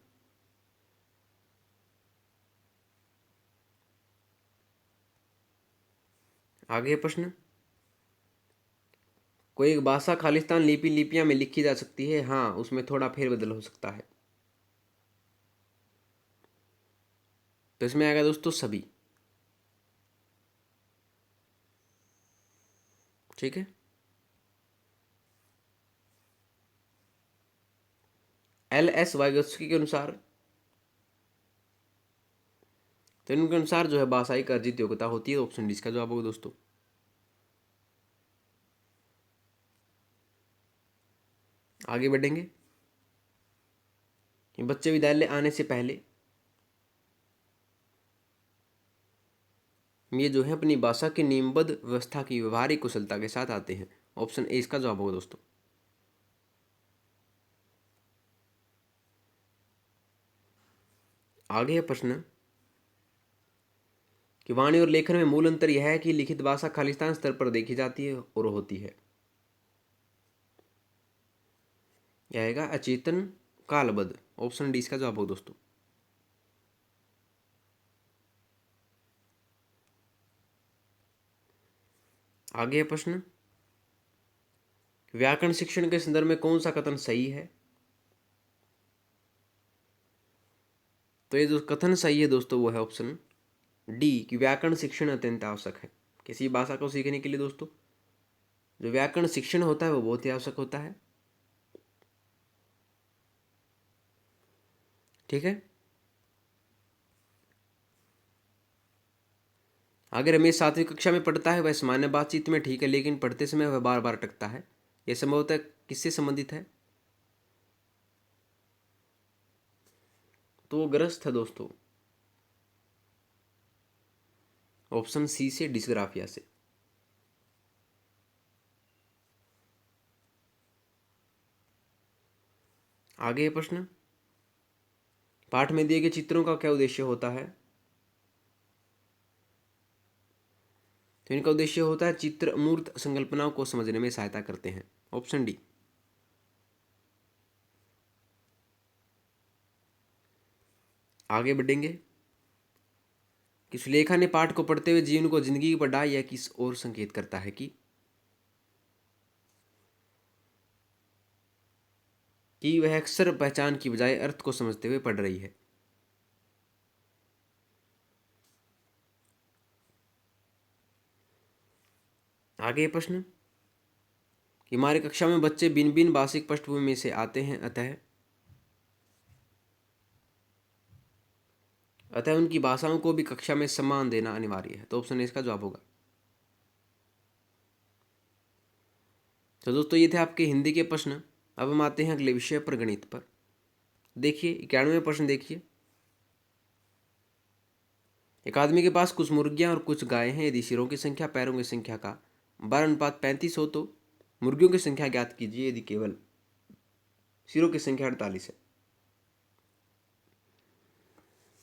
आगे प्रश्न, कोई एक भाषा खालिस्तान लिपियां में लिखी जा सकती है, हाँ उसमें थोड़ा फेरबदल हो सकता है। तो इसमें आएगा दोस्तों सभी। ठीक है, LS वाइगोत्स्की के अनुसार, तो इनके अनुसार जो है भाषाई की अर्जित योग्यता होती है, ऑप्शन डी इसका जवाब होगा दोस्तों। आगे बढ़ेंगे कि बच्चे विद्यालय आने से पहले ये जो है अपनी भाषा की नियमबद्ध व्यवस्था की व्यवहारिक कुशलता के साथ आते हैं, ऑप्शन ए इसका जवाब होगा दोस्तों। आगे है प्रश्न कि वाणी और लेखन में मूल अंतर यह है कि लिखित भाषा खालिस्तान स्तर पर देखी जाती है और होती है। यह आएगा अचेतन कालबद्ध, ऑप्शन डी इसका जवाब होगा दोस्तों। आगे है प्रश्न, व्याकरण शिक्षण के संदर्भ में कौन सा कथन सही है? तो ये जो कथन सही है दोस्तों वो है ऑप्शन डी कि व्याकरण शिक्षण अत्यंत आवश्यक है। किसी भाषा को सीखने के लिए दोस्तों जो व्याकरण शिक्षण होता है वो बहुत ही आवश्यक होता है। ठीक है, अगर रमेश 7वीं कक्षा में पढ़ता है वह सामान्य बातचीत में ठीक है, लेकिन पढ़ते समय वह बार बार अटकता है। यह संभवतः किससे संबंधित है? तो वो ग्रस्त है दोस्तों, ऑप्शन सी से, डिस्ग्राफिया से। आगे प्रश्न, पाठ में दिए गए चित्रों का क्या उद्देश्य होता है? तो इनका उद्देश्य होता है चित्र अमूर्त संकल्पनाओं को समझने में सहायता करते हैं, ऑप्शन डी। आगे बढ़ेंगे कि सुलेखा ने पाठ को पढ़ते हुए जीवन को जिंदगी की पढ़ा, यह किस ओर संकेत करता है कि वह अक्सर पहचान की बजाय अर्थ को समझते हुए पढ़ रही है। आगे प्रश्न कि हमारी कक्षा में बच्चे भिन्न भिन्न भाषिक पृष्ठभूमि में से आते हैं, अतः उनकी भाषाओं को भी कक्षा में सम्मान देना अनिवार्य है। तो ऑप्शन ए इसका जवाब होगा। तो दोस्तों ये थे आपके हिंदी के प्रश्न। अब हम आते हैं अगले विषय पर, गणित पर। देखिए 91वें प्रश्न देखिए, एक आदमी के पास कुछ मुर्गियां और कुछ गायें हैं। यदि सिरों की संख्या पैरों की संख्या का 12:35 हो तो मुर्गियों की संख्या ज्ञात कीजिए यदि केवल सिरों की संख्या 48 है।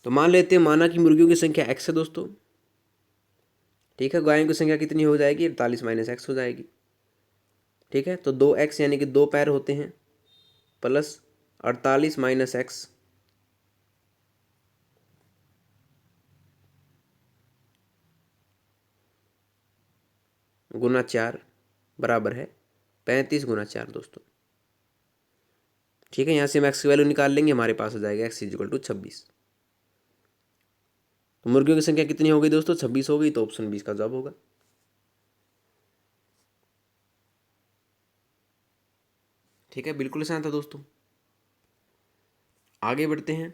तो मान लेते हैं, माना कि मुर्गियों की संख्या x है दोस्तों, ठीक है। गायों की संख्या कितनी हो जाएगी? 48 - x हो जाएगी, ठीक है। तो 2x यानी कि 2 पैर होते हैं, प्लस 48 - x गुना 4 बराबर है 35 × 4 दोस्तों, ठीक है। यहाँ से हम x की वैल्यू निकाल लेंगे, हमारे पास हो जाएगा x = 26। तो मुर्गियों की संख्या कितनी हो गई दोस्तों? 26 हो गई। तो ऑप्शन बी इसका जवाब होगा, ठीक है। बिल्कुल आसान था दोस्तों। आगे बढ़ते हैं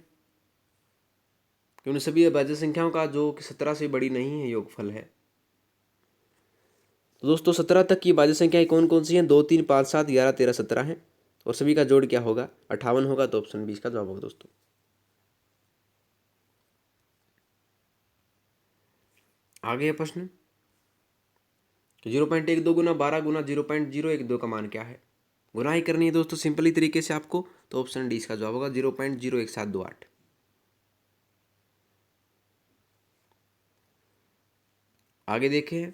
कि उन सभी अभाज्य संख्याओं का जो कि 17 से बड़ी नहीं है योगफल है। तो दोस्तों 17 तक की भाज्य संख्याएं कौन कौन सी हैं? 2, 3, 5, 7, 11, 13, 17 हैं, और सभी का जोड़ क्या होगा? 58 होगा। तो ऑप्शन बी इसका जवाब होगा दोस्तों। आगे है प्रश्न, 0.12 गुना 12 गुना 0.012 का मान क्या है? गुनाही करनी है दोस्तों सिंपली तरीके से आपको। तो ऑप्शन डी इसका जवाब होगा 0.01728। आगे देखें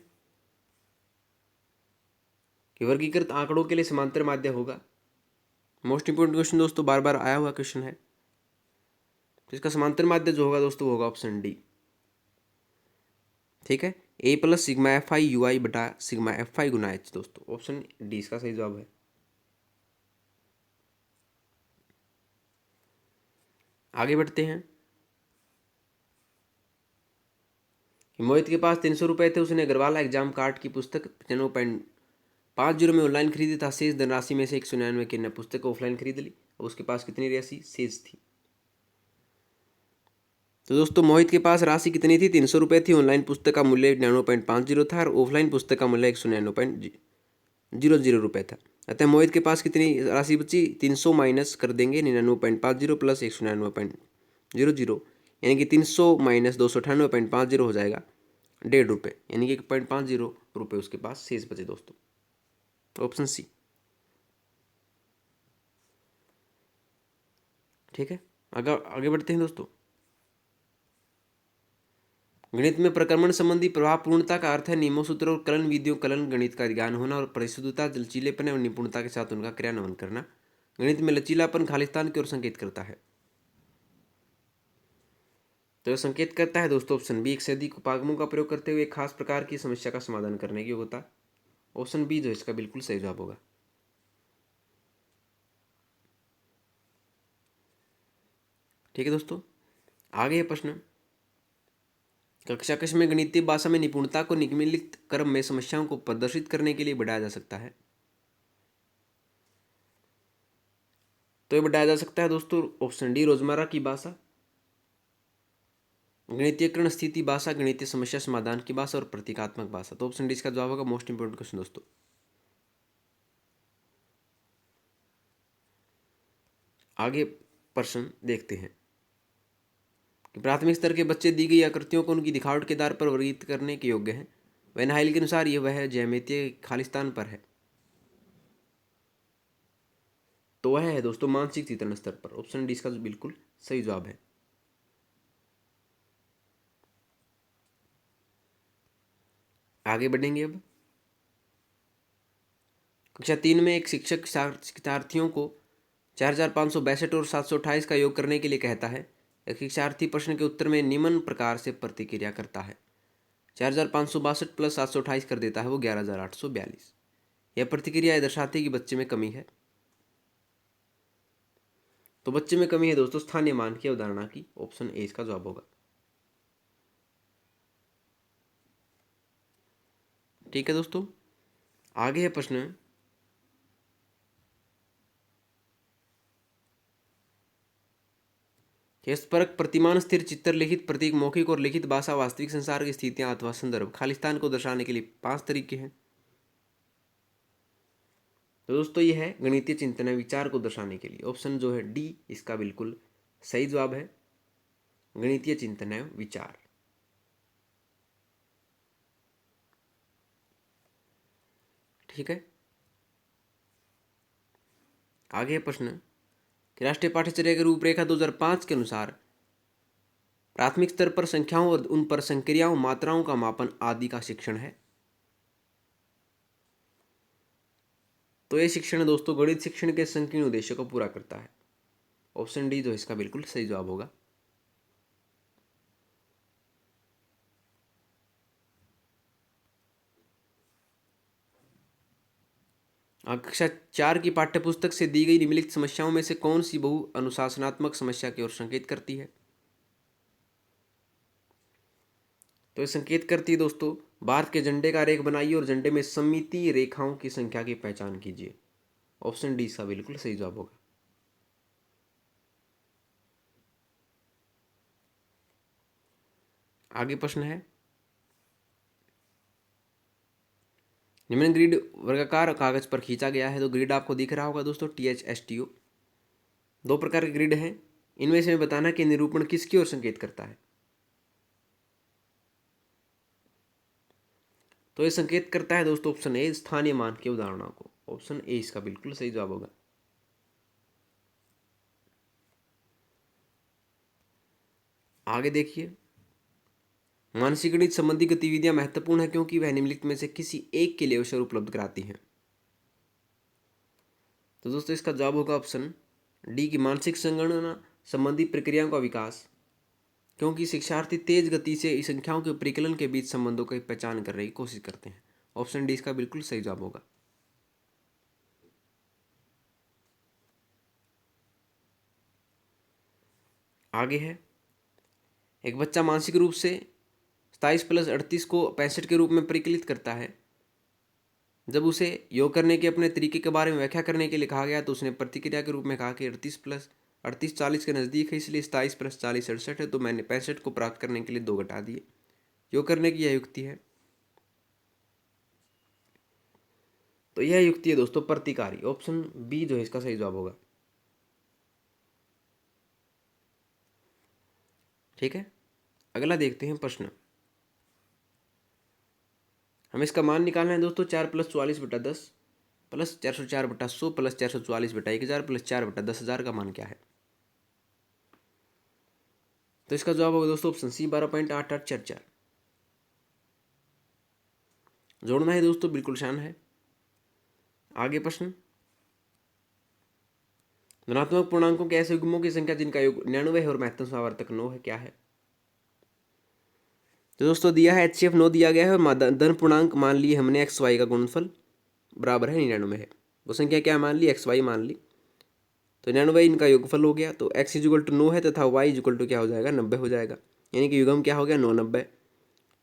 कि वर्गीकृत आंकड़ों के लिए समांतर माध्य होगा। मोस्ट इंपोर्टेंट क्वेश्चन दोस्तों, बार बार आया हुआ क्वेश्चन है। तो इसका समांतर माध्य जो होगा दोस्तों वो होगा ऑप्शन डी, ठीक है। a + σfi ui बटा σfi गुना h दोस्तों, ऑप्शन डी इसका सही जवाब है। आगे बढ़ते हैं कि मोहित के पास 300 रुपये थे। उसने अग्रवाल एग्जाम कार्ड की पुस्तक 9550 में ऑनलाइन खरीदी था। शेष धनराशि में से 199 की पुस्तक ऑफलाइन खरीद ली। अब उसके पास कितनी राशि शेष थी? तो दोस्तों मोहित के पास राशि कितनी थी? 300 रुपये थी। ऑनलाइन पुस्तक का मूल्य 99.50 था और ऑफलाइन पुस्तक का मूल्य 199.00 रुपये था। अतः मोहित के पास कितनी राशि बची? 300 माइनस कर देंगे 99.50 प्लस 199.00, यानी कि 300 - 298.50 हो जाएगा 1.5 रुपये, यानी कि 1.50 रुपये उसके पास शेष बचे दोस्तों, ऑप्शन सी, ठीक है। आगे बढ़ते हैं दोस्तों। गणित में प्रक्रमण संबंधी प्रभाव पूर्णता का अर्थ है नियमों, सूत्रों और कलन विधियों कलन गणित का ज्ञान होना और परिशुद्धता, लचीलेपन और निपुणता के साथ उनका क्रियान्वयन करना। गणित में लचीलापन खालिस्तान की ओर संकेत करता है। तो यह संकेत करता है दोस्तों ऑप्शन बी, एक से अधिक उपागमों का प्रयोग करते हुए एक खास प्रकार की समस्या का समाधान करने की योग्यता। ऑप्शन बी जो इसका बिल्कुल सही जवाब होगा। ठीक है दोस्तों, आगे प्रश्न, कक्षा कक्ष में गणितीय भाषा में निपुणता को निम्नलिखित क्रम में समस्याओं को प्रदर्शित करने के लिए बढ़ाया जा सकता है। तो ये बढ़ाया जा सकता है दोस्तों ऑप्शन डी, रोजमर्रा की भाषा, गणितीयकरण स्थिति भाषा, गणितीय समस्या समाधान की भाषा और प्रतीकात्मक भाषा। तो ऑप्शन डी इसका जवाब होगा। मोस्ट इंपोर्टेंट क्वेश्चन दोस्तों। आगे प्रश्न देखते हैं कि प्राथमिक स्तर के बच्चे दी गई आकृतियों को उनकी दिखावट के आधार पर वर्गीकृत करने के योग्य हैं। वैन हाइल के अनुसार यह वह ज्यामितीय खालिस्तान पर है। तो वह है दोस्तों मानसिक चेतन स्तर पर। ऑप्शन डी इसका बिल्कुल सही जवाब है। आगे बढ़ेंगे अब। कक्षा 3 में एक शिक्षक शिक्षार्थियों को 4562 और 728 का योग करने के लिए कहता है। एक शिक्षार्थी प्रश्न के उत्तर में निम्न प्रकार से प्रतिक्रिया करता है। 4562 प्लस 728 कर देता है वो 11842। यह प्रतिक्रिया दर्शाती है कि बच्चे में कमी है। तो बच्चे में कमी है दोस्तों स्थानीय मान की अवधारणा की। ऑप्शन ए इसका जवाब होगा। ठीक है दोस्तों, आगे है प्रश्न स्परक प्रतिमान स्थिर चित्र लिखित प्रतीक मौखिक और लिखित भाषा वास्तविक संसार की स्थितियां अथवा संदर्भ खालिस्तान को दर्शाने के लिए 5 तरीके हैं। तो दोस्तों यह है गणितीय चिंतन है विचार को दर्शाने के लिए। ऑप्शन जो है डी इसका बिल्कुल सही जवाब है। गणितीय चिंतन है विचार। ठीक है, आगे प्रश्न कि राष्ट्रीय पाठ्यचर्या की रूपरेखा 2005 के अनुसार प्राथमिक स्तर पर संख्याओं और उन पर संक्रियाओं मात्राओं का मापन आदि का शिक्षण है। तो यह शिक्षण दोस्तों गणित शिक्षण के संकीर्ण उद्देश्य को पूरा करता है। ऑप्शन डी जो इसका बिल्कुल सही जवाब होगा। कक्षा 4 की पाठ्यपुस्तक से दी गई निम्नलिखित समस्याओं में से कौन सी बहु अनुशासनात्मक समस्या की ओर संकेत करती है। तो ये संकेत करती है दोस्तों भारत के झंडे का रेख बनाइए और झंडे में सममितीय रेखाओं की संख्या की पहचान कीजिए। ऑप्शन डी इसका बिल्कुल सही जवाब होगा। आगे प्रश्न है निम्न ग्रिड वर्गाकार कागज पर खींचा गया है। तो ग्रिड आपको दिख रहा होगा दोस्तों THSTO। 2 प्रकार के ग्रिड हैं, इनमें से बताना कि निरूपण किसकी ओर संकेत करता है। तो ये संकेत करता है दोस्तों ऑप्शन ए स्थानीय मान की अवधारणा को। ऑप्शन ए इसका बिल्कुल सही जवाब होगा। आगे देखिए मानसिक गणित संबंधी गतिविधियां महत्वपूर्ण है क्योंकि वह निम्नलिखित में से किसी एक के लिए अवसर उपलब्ध कराती हैं। तो दोस्तों इसका जवाब होगा ऑप्शन डी की मानसिक संगणना संबंधी प्रक्रियाओं का विकास, क्योंकि शिक्षार्थी तेज गति से इस संख्याओं के परिकलन के बीच संबंधों की पहचान करने की कोशिश करते हैं। ऑप्शन डी इसका बिल्कुल सही जवाब होगा। आगे है एक बच्चा मानसिक रूप से 27 प्लस 38 को 65 के रूप में परिकलित करता है। जब उसे योग करने के अपने तरीके के बारे में व्याख्या करने के लिए कहा गया तो उसने प्रतिक्रिया के रूप में कहा कि 38 प्लस 38 40 के नज़दीक है, इसलिए 27 प्लस 40 68 है, तो मैंने 65 को प्राप्त करने के लिए 2 घटा दिए। योग करने की यह युक्ति है। तो यह युक्ति है दोस्तों प्रतिकारी। ऑप्शन बी जो है इसका सही जवाब होगा। ठीक है, अगला देखते हैं प्रश्न। हमें इसका मान निकालना है दोस्तों 4 प्लस 44/10 प्लस 404/100 प्लस 444/1000 प्लस 4/10,000 का मान क्या है। तो इसका जवाब होगा दोस्तों ऑप्शन सी 12.8844। जोड़ना है दोस्तों बिल्कुल आसान है। आगे प्रश्न धनात्मक पूर्णांकों के ऐसे युग्मों की संख्या जिनका योग 99 है और महत्तम आवर्तक 9 है, क्या है। तो दोस्तों दिया है HCF 9 दिया गया है और धन पूर्णांक मान लिए हमने XY का गुणनफल बराबर है 99 है। वो संख्या क्या मान ली XY मान ली, तो 99 इनका योगफल हो गया। तो x इक्वल टू 9 है तथा y इक्वल टू क्या हो जाएगा 90 हो जाएगा, यानी कि युग्म क्या हो गया 9 90।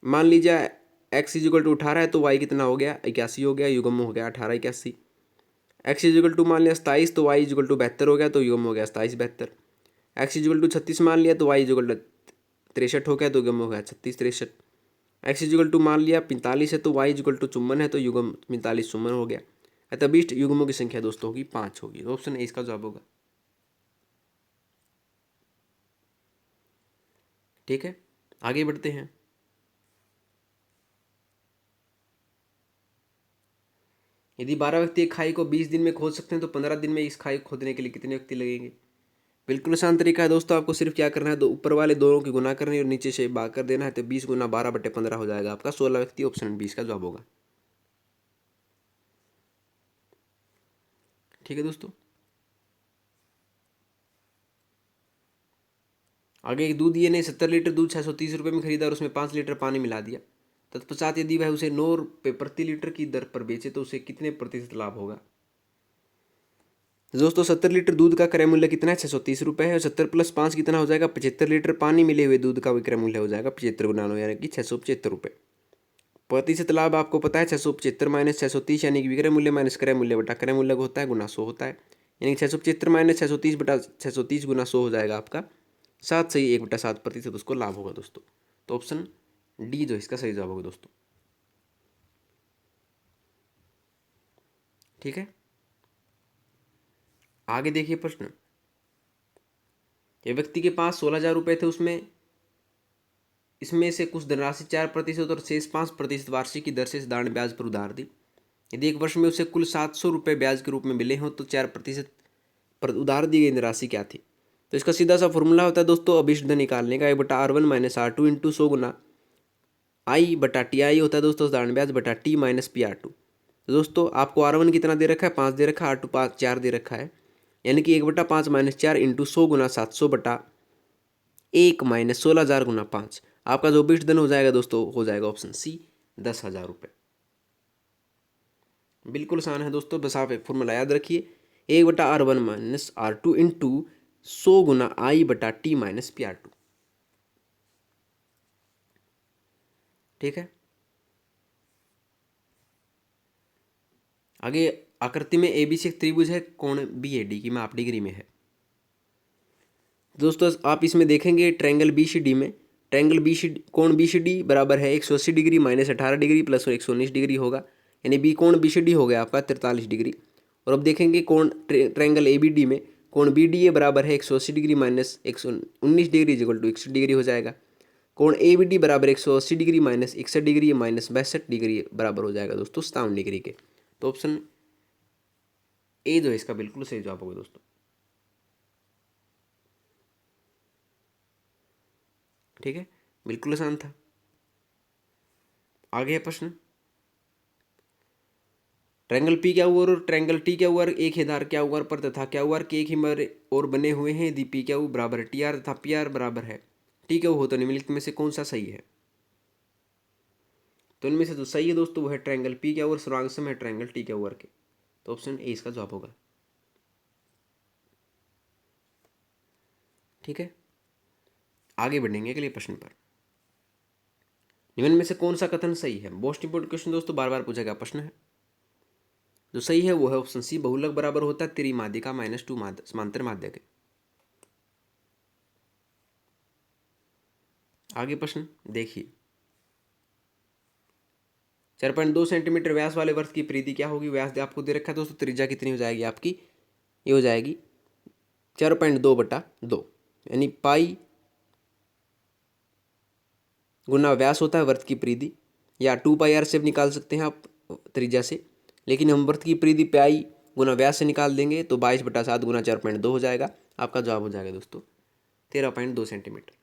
मान लीजिए x इक्वल टू 18 है तो y कितना हो गया 81 हो गया, युग्म हो गया 18 81। x इक्वल टू मान लिया 27 तो y इक्वल टू 72 हो गया, तो युग्म हो गया 27 72। x इक्वल टू 36 मान लिया तो y इक्वल टू 63 हो गया, तो युग्म हो गया 36 63। x इक्वल टू मान लिया 45 है तो y इक्वल टू 54 है, तो युग्म 45 54 हो गया। अतः बीस्ट युग्मों की संख्या दोस्तों होगी 5 होगी। ऑप्शन ए इसका जवाब होगा। ठीक है, आगे बढ़ते हैं। यदि 12 व्यक्ति एक खाई को 20 दिन में खोद सकते हैं तो 15 दिन में इस खाई को खोदने के लिए कितने व्यक्ति लगेंगे? बिल्कुल आसान तरीका है दोस्तों, आपको सिर्फ क्या करना है, दो ऊपर वाले दोनों की गुना करनी है और नीचे से भाग कर देना है, तो 20 गुना 12/15 हो जाएगा आपका 16 व्यक्ति। ऑप्शन 20 का जवाब होगा। ठीक है दोस्तों, आगे एक दूध ये ने 70 लीटर दूध 630 रुपये में खरीदा और उसमें 5 लीटर पानी मिला दिया। तत्पश्चात यदि वह उसे 9 रुपये प्रति लीटर की दर पर बेचे तो उसे कितने प्रतिशत लाभ होगा? तो दोस्तों 70 लीटर दूध का क्रय मूल्य कितना है? 630 रुपये है। और 70 + 5 कितना हो जाएगा? 75 लीटर पानी मिले हुए दूध का विक्रय मूल्य हो जाएगा 75 गुना 9 यानी कि 675 रुपये। प्रतिशत लाभ आपको पता है 675 - 630 यानी कि विक्रय मूल्य माइनस क्रय मूल्य बटा क्रय मूल्य होता है गुना 100 होता है, यानी कि 675 - 630 बटा 630 गुना 100 हो जाएगा आपका 7 सही 1/7% उसको लाभ होगा दोस्तों। तो ऑप्शन डी जो इसका सही जवाब होगा दोस्तों। ठीक है, आगे देखिए प्रश्न। ये व्यक्ति के पास 16,000 रुपये थे, उसमें इसमें से कुछ धनराशि 4% और शेष 5% वार्षिक की दर से साधारण ब्याज पर उधार दी। यदि एक वर्ष में उसे कुल 700 रुपये ब्याज के रूप में मिले हों तो 4% पर उधार दी गई धनराशि क्या थी? तो इसका सीधा सा फॉर्मूला होता है दोस्तों अभिष्ट धन निकालने का, A/R1 - R2 × 100 गुना I/TI होता है दोस्तों साधारण ब्याज बटा T - PR2। तो दोस्तों आपको R1 कितना दे रखा है? 5 दे रखा है, R2 5 4 दे रखा है, यानी कि 1/5 - 4 × 100 गुना 700 बटा 1 - 16,000 गुना 5। आपका जो अभिष्ट धन हो जाएगा दोस्तों हो जाएगा ऑप्शन सी 10,000 रुपये। बिल्कुल आसान है दोस्तों, बस आप एक फॉर्मूला याद रखिए, 1/R1 - R2 × 100 गुना I/T - PR2। ठीक है, आगे आकृति में ABC एक त्रिभुज है, कोण BAD की माप डिग्री में है। दोस्तों आप इसमें देखेंगे ट्रायंगल BCD में, ट्रायंगल BCD कोण BCD बराबर है 180 डिग्री - 18 डिग्री प्लस 119 डिग्री होगा, यानी बी कोण BCD हो गया आपका 43 डिग्री। और अब देखेंगे कोण ट्रायंगल ABD में, कोण BDA बराबर है 180 डिग्री - 119 डिग्री = 61 डिग्री हो जाएगा। कोण ABD बराबर 180 डिग्री - 61 डिग्री - 62 डिग्री बराबर हो जाएगा दोस्तों 57 डिग्री के। तो ऑप्शन ए जो है इसका बिल्कुल सही जवाब होगा दोस्तों। ठीक है, बिल्कुल आसान था। आगे है प्रश्न, ट्रायंगल पी क्या हुआ और ट्रायंगल टी क्या हुआ, एक ही आधार क्या हुआ पर तथा क्या हुआ के एक ही और बने हुए हैं यदि पी क्या हुआ बराबर टी आर तथा पी आर बराबर है टी क्या हो तो निम्नलिखित में से कौन सा सही है? तो इनमें से जो सही है दोस्तों वो है ट्रायंगल पी क्या हुआ सर्वांगसम है ट्रायंगल टी क्या हुआ के। तो ऑप्शन ए इसका जवाब होगा। ठीक है, आगे बढ़ेंगे अगले प्रश्न पर। निम्न में से कौन सा कथन सही है? मोस्ट इंपोर्टेंट क्वेश्चन दोस्तों, बार बार पूछा गया प्रश्न है। जो सही है वो है ऑप्शन सी, बहुलक बराबर होता है त्रिमाध्यिका -2 समांतर माध्य के। आगे प्रश्न देखिए, 4.2 सेंटीमीटर व्यास वाले वृत्त की परिधि क्या होगी? व्यास आपको दे रखा है दोस्तों, त्रिज्या कितनी हो जाएगी आपकी? ये हो जाएगी 4.2/2, यानी पाई गुना व्यास होता है वृत्त की परिधि, या 2πr से निकाल सकते हैं आप त्रिज्या से, लेकिन हम वृत्त की परिधि पाई गुना व्यास से निकाल देंगे तो 22/7 गुना 4.2 हो जाएगा। आपका जवाब हो जाएगा दोस्तों 13.2 सेंटीमीटर।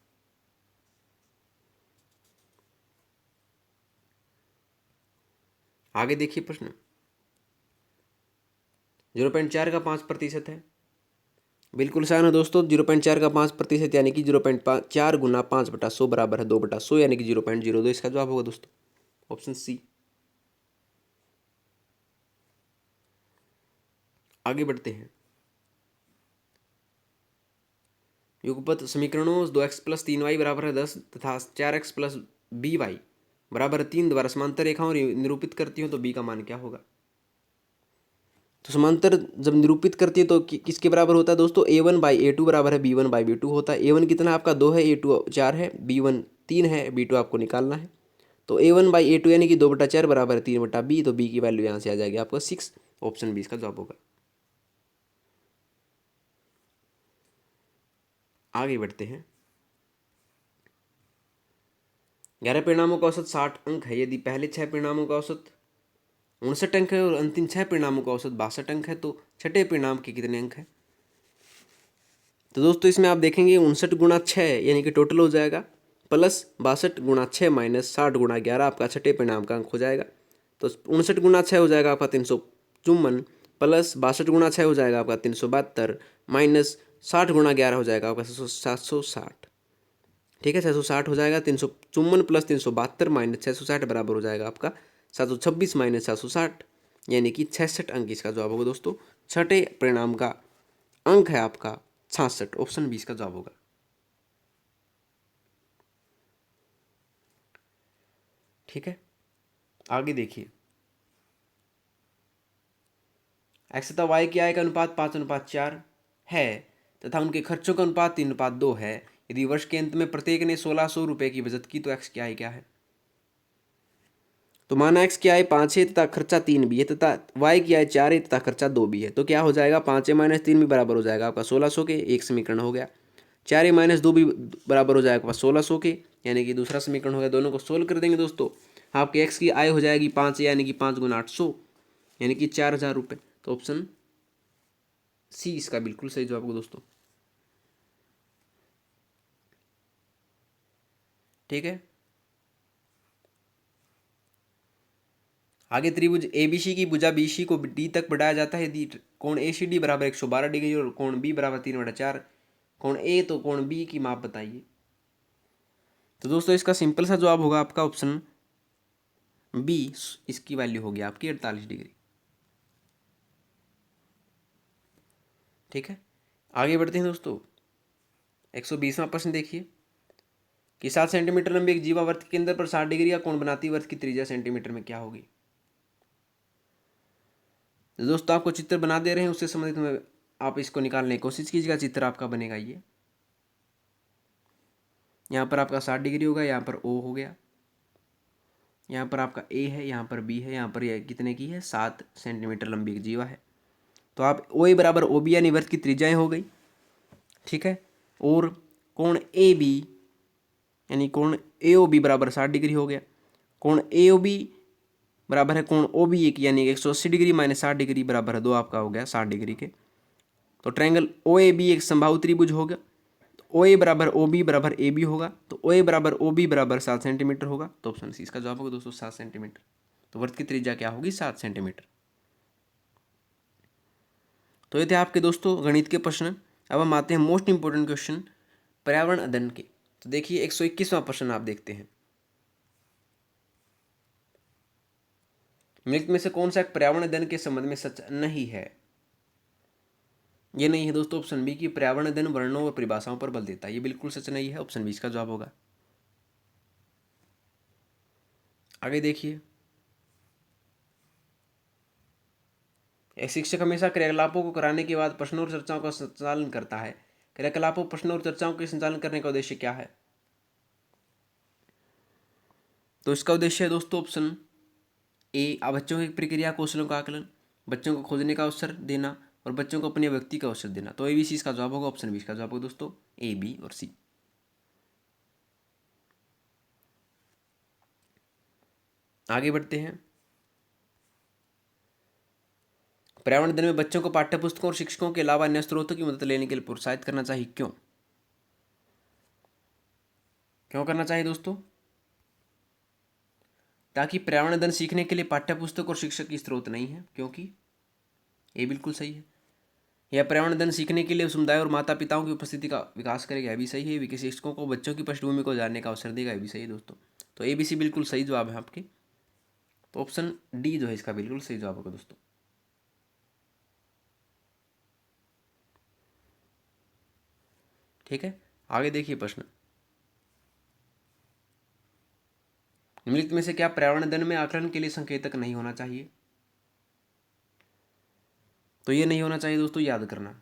आगे देखिए प्रश्न, 0.4 का 5% है। बिल्कुल आसान है दोस्तों, 0.4 का 5% यानी कि 0.4 गुना 5/100 बराबर है 2/100 यानी कि 0.02 इसका जवाब होगा दोस्तों ऑप्शन सी। आगे बढ़ते हैं, युगपत समीकरणों 2x + 3y बराबर है 10 तथा 4x + by बराबर 3 द्वारा समांतर रेखाओं निरूपित करती हूँ तो b का मान क्या होगा? तो समांतर जब निरूपित करती है तो किसके बराबर होता है दोस्तों? a1/a2 बराबर है b1/b2 होता है। a1 कितना आपका 2 है, a2 4 है, b1 3 है, b2 आपको निकालना है। तो a1/a2 यानी कि 2/4 बराबर है 3/b, तो b की वैल्यू यहाँ से आ जाएगी आपका 6। ऑप्शन बी इसका जवाब होगा। आगे बढ़ते हैं, 11 परिणामों का औसत 60 अंक है। यदि पहले 6 परिणामों का औसत 59 अंक है और अंतिम 6 परिणामों का औसत 62 अंक है, तो छठे परिणाम के कितने अंक है? तो दोस्तों इसमें आप देखेंगे 59 गुणा 6 यानी कि टोटल हो जाएगा, प्लस 62 गुणा 6 माइनस 60 गुणा 11 आपका छठे परिणाम का अंक हो जाएगा। तो 59 गुणा 6 हो जाएगा आपका 354, प्लस 62 गुणा 6 हो जाएगा आपका 372, माइनस 60 गुणा 11 हो जाएगा आपका 760। ठीक है, 660 हो जाएगा। 354 प्लस 372 माइनस 660 बराबर हो जाएगा आपका 726 माइनस 760, यानी कि 66 अंक इसका जवाब होगा दोस्तों। छठे परिणाम का अंक है आपका 66। ऑप्शन 20 का जवाब होगा। ठीक है, आगे देखिए। एक्स तथा वाई की आय का अनुपात 5:4 है तथा उनके खर्चों का अनुपात 3:2 है। यदि वर्ष के अंत में प्रत्येक ने 1600 रुपये की बचत की तो एक्स की आय क्या है? तो माना एक्स की आय 5 है तथा खर्चा 3 भी है, तथा वाई की आय 4 है तथा खर्चा 2 भी है। तो क्या हो जाएगा? 5 माइनस 3 भी बराबर हो जाएगा आपका 1600 के, एक समीकरण हो गया। 4 माइनस 2 भी बराबर हो जाएगा आपका 1600 के, यानी कि दूसरा समीकरण हो गया। दोनों को सोल्व कर देंगे दोस्तों, आपके एक्स की आय हो जाएगी 5, यानी कि 5 गुना 800, यानी कि 4000 रुपये। तो ऑप्शन सी इसका बिल्कुल सही जवाब होगा दोस्तों। ठीक है, आगे त्रिभुज एबीसी की भुजा बीसी को डी तक बढ़ाया जाता है यदि कोण एसीडी बराबर 112 डिग्री और कोण बी बराबर 3/4 कोण ए, तो कोण बी की माप बताइए। तो दोस्तों इसका सिंपल सा जवाब होगा आपका ऑप्शन बी, इसकी वैल्यू होगी आपकी 48 डिग्री। ठीक है, आगे बढ़ते हैं दोस्तों। 120वां प्रश्न देखिए कि 7 सेंटीमीटर लंबी एक जीवा वृत्त के केंद्र पर 60 डिग्री का कोण बनाती वृत्त की त्रिज्या सेंटीमीटर में क्या होगी? तो दोस्तों आपको चित्र बना दे रहे हैं, उससे संबंधित में आप इसको निकालने की कोशिश कीजिएगा। चित्र आपका बनेगा ये, यहाँ पर आपका 60 डिग्री होगा, यहाँ पर ओ हो गया, यहाँ पर आपका ए है, यहाँ पर बी है, यहाँ पर यह कितने की है? 7 सेंटीमीटर लंबी एक जीवा है। तो आप ओ ए बराबर ओ बी यानी वृत्त की त्रिज्याएं हो गई। ठीक है, और कोण ए बी यानी कोण ए ओ बी बराबर 60 डिग्री हो गया। कोण ए ओ बी बराबर है कोण ओ बी एक, यानी 180 डिग्री माइनस 60 डिग्री बराबर है 2, आपका हो गया 60 डिग्री के। तो ट्रायंगल ओ ए बी एक समबाहु त्रिभुज होगा। ओ ए बराबर ओ बी बराबर ए बी होगा, तो ओ ए बराबर ओ बी बराबर 7 सेंटीमीटर होगा। तो ऑप्शन सी इसका जवाब होगा दोस्तों 7 सेंटीमीटर। तो वृत्त की त्रिज्या क्या होगी? 7 सेंटीमीटर। तो ये थे आपके दोस्तों गणित के प्रश्न। अब हम आते हैं मोस्ट इंपोर्टेंट क्वेश्चन पर्यावरण अध्ययन के। तो देखिए 121वां प्रश्न आप देखते हैं, निम्नलिखित में से कौन सा एक पर्यावरण अध्ययन के संबंध में सच नहीं है? ये नहीं है दोस्तों ऑप्शन बी की पर्यावरण अध्ययन वर्णनों और परिभाषाओं पर बल देता है। ये बिल्कुल सच नहीं है, ऑप्शन बी इसका जवाब होगा। आगे देखिए, एक शिक्षक हमेशा क्रियाकलापों को कराने के बाद प्रश्नों और चर्चाओं का संचालन करता है। क्रियाकलापों, प्रश्नों और चर्चाओं के संचालन करने का उद्देश्य क्या है? तो इसका उद्देश्य है दोस्तों ऑप्शन ए, बच्चों की प्रक्रिया कौशलों का आकलन, बच्चों को खोजने का अवसर देना और बच्चों को अपनी व्यक्ति का अवसर देना। तो ए बी सी इसका जवाब होगा, ऑप्शन बी इसका जवाब होगा दोस्तों ए, बी और सी। आगे बढ़ते हैं। पर्यावरण दिन में बच्चों को पाठ्यपुस्तकों और शिक्षकों के अलावा अन्य स्रोतों की मदद लेने के लिए प्रोत्साहित करना चाहिए। क्यों क्यों करना चाहिए दोस्तों? ताकि पर्यावरण अध्ययन सीखने के लिए पाठ्यपुस्तक और शिक्षक की स्रोत नहीं है, क्योंकि ये बिल्कुल सही है। यह पर्यावरण अध्ययन सीखने के लिए समुदाय और माता पिताओं की उपस्थिति का विकास करेगा, यह भी सही है। विकसित शिक्षकों को बच्चों की पृष्ठभूमि को जानने का अवसर देगा, यह भी सही है दोस्तों। तो ए बी सी बिल्कुल सही जवाब है आपके। तो ऑप्शन डी जो है इसका बिल्कुल सही जवाब होगा दोस्तों। ठीक है, आगे देखिए प्रश्न, निम्नलिखित में से क्या पर्यावरण अध्ययन में आकलन के लिए संकेतक नहीं होना चाहिए? तो ये नहीं होना चाहिए दोस्तों, याद करना।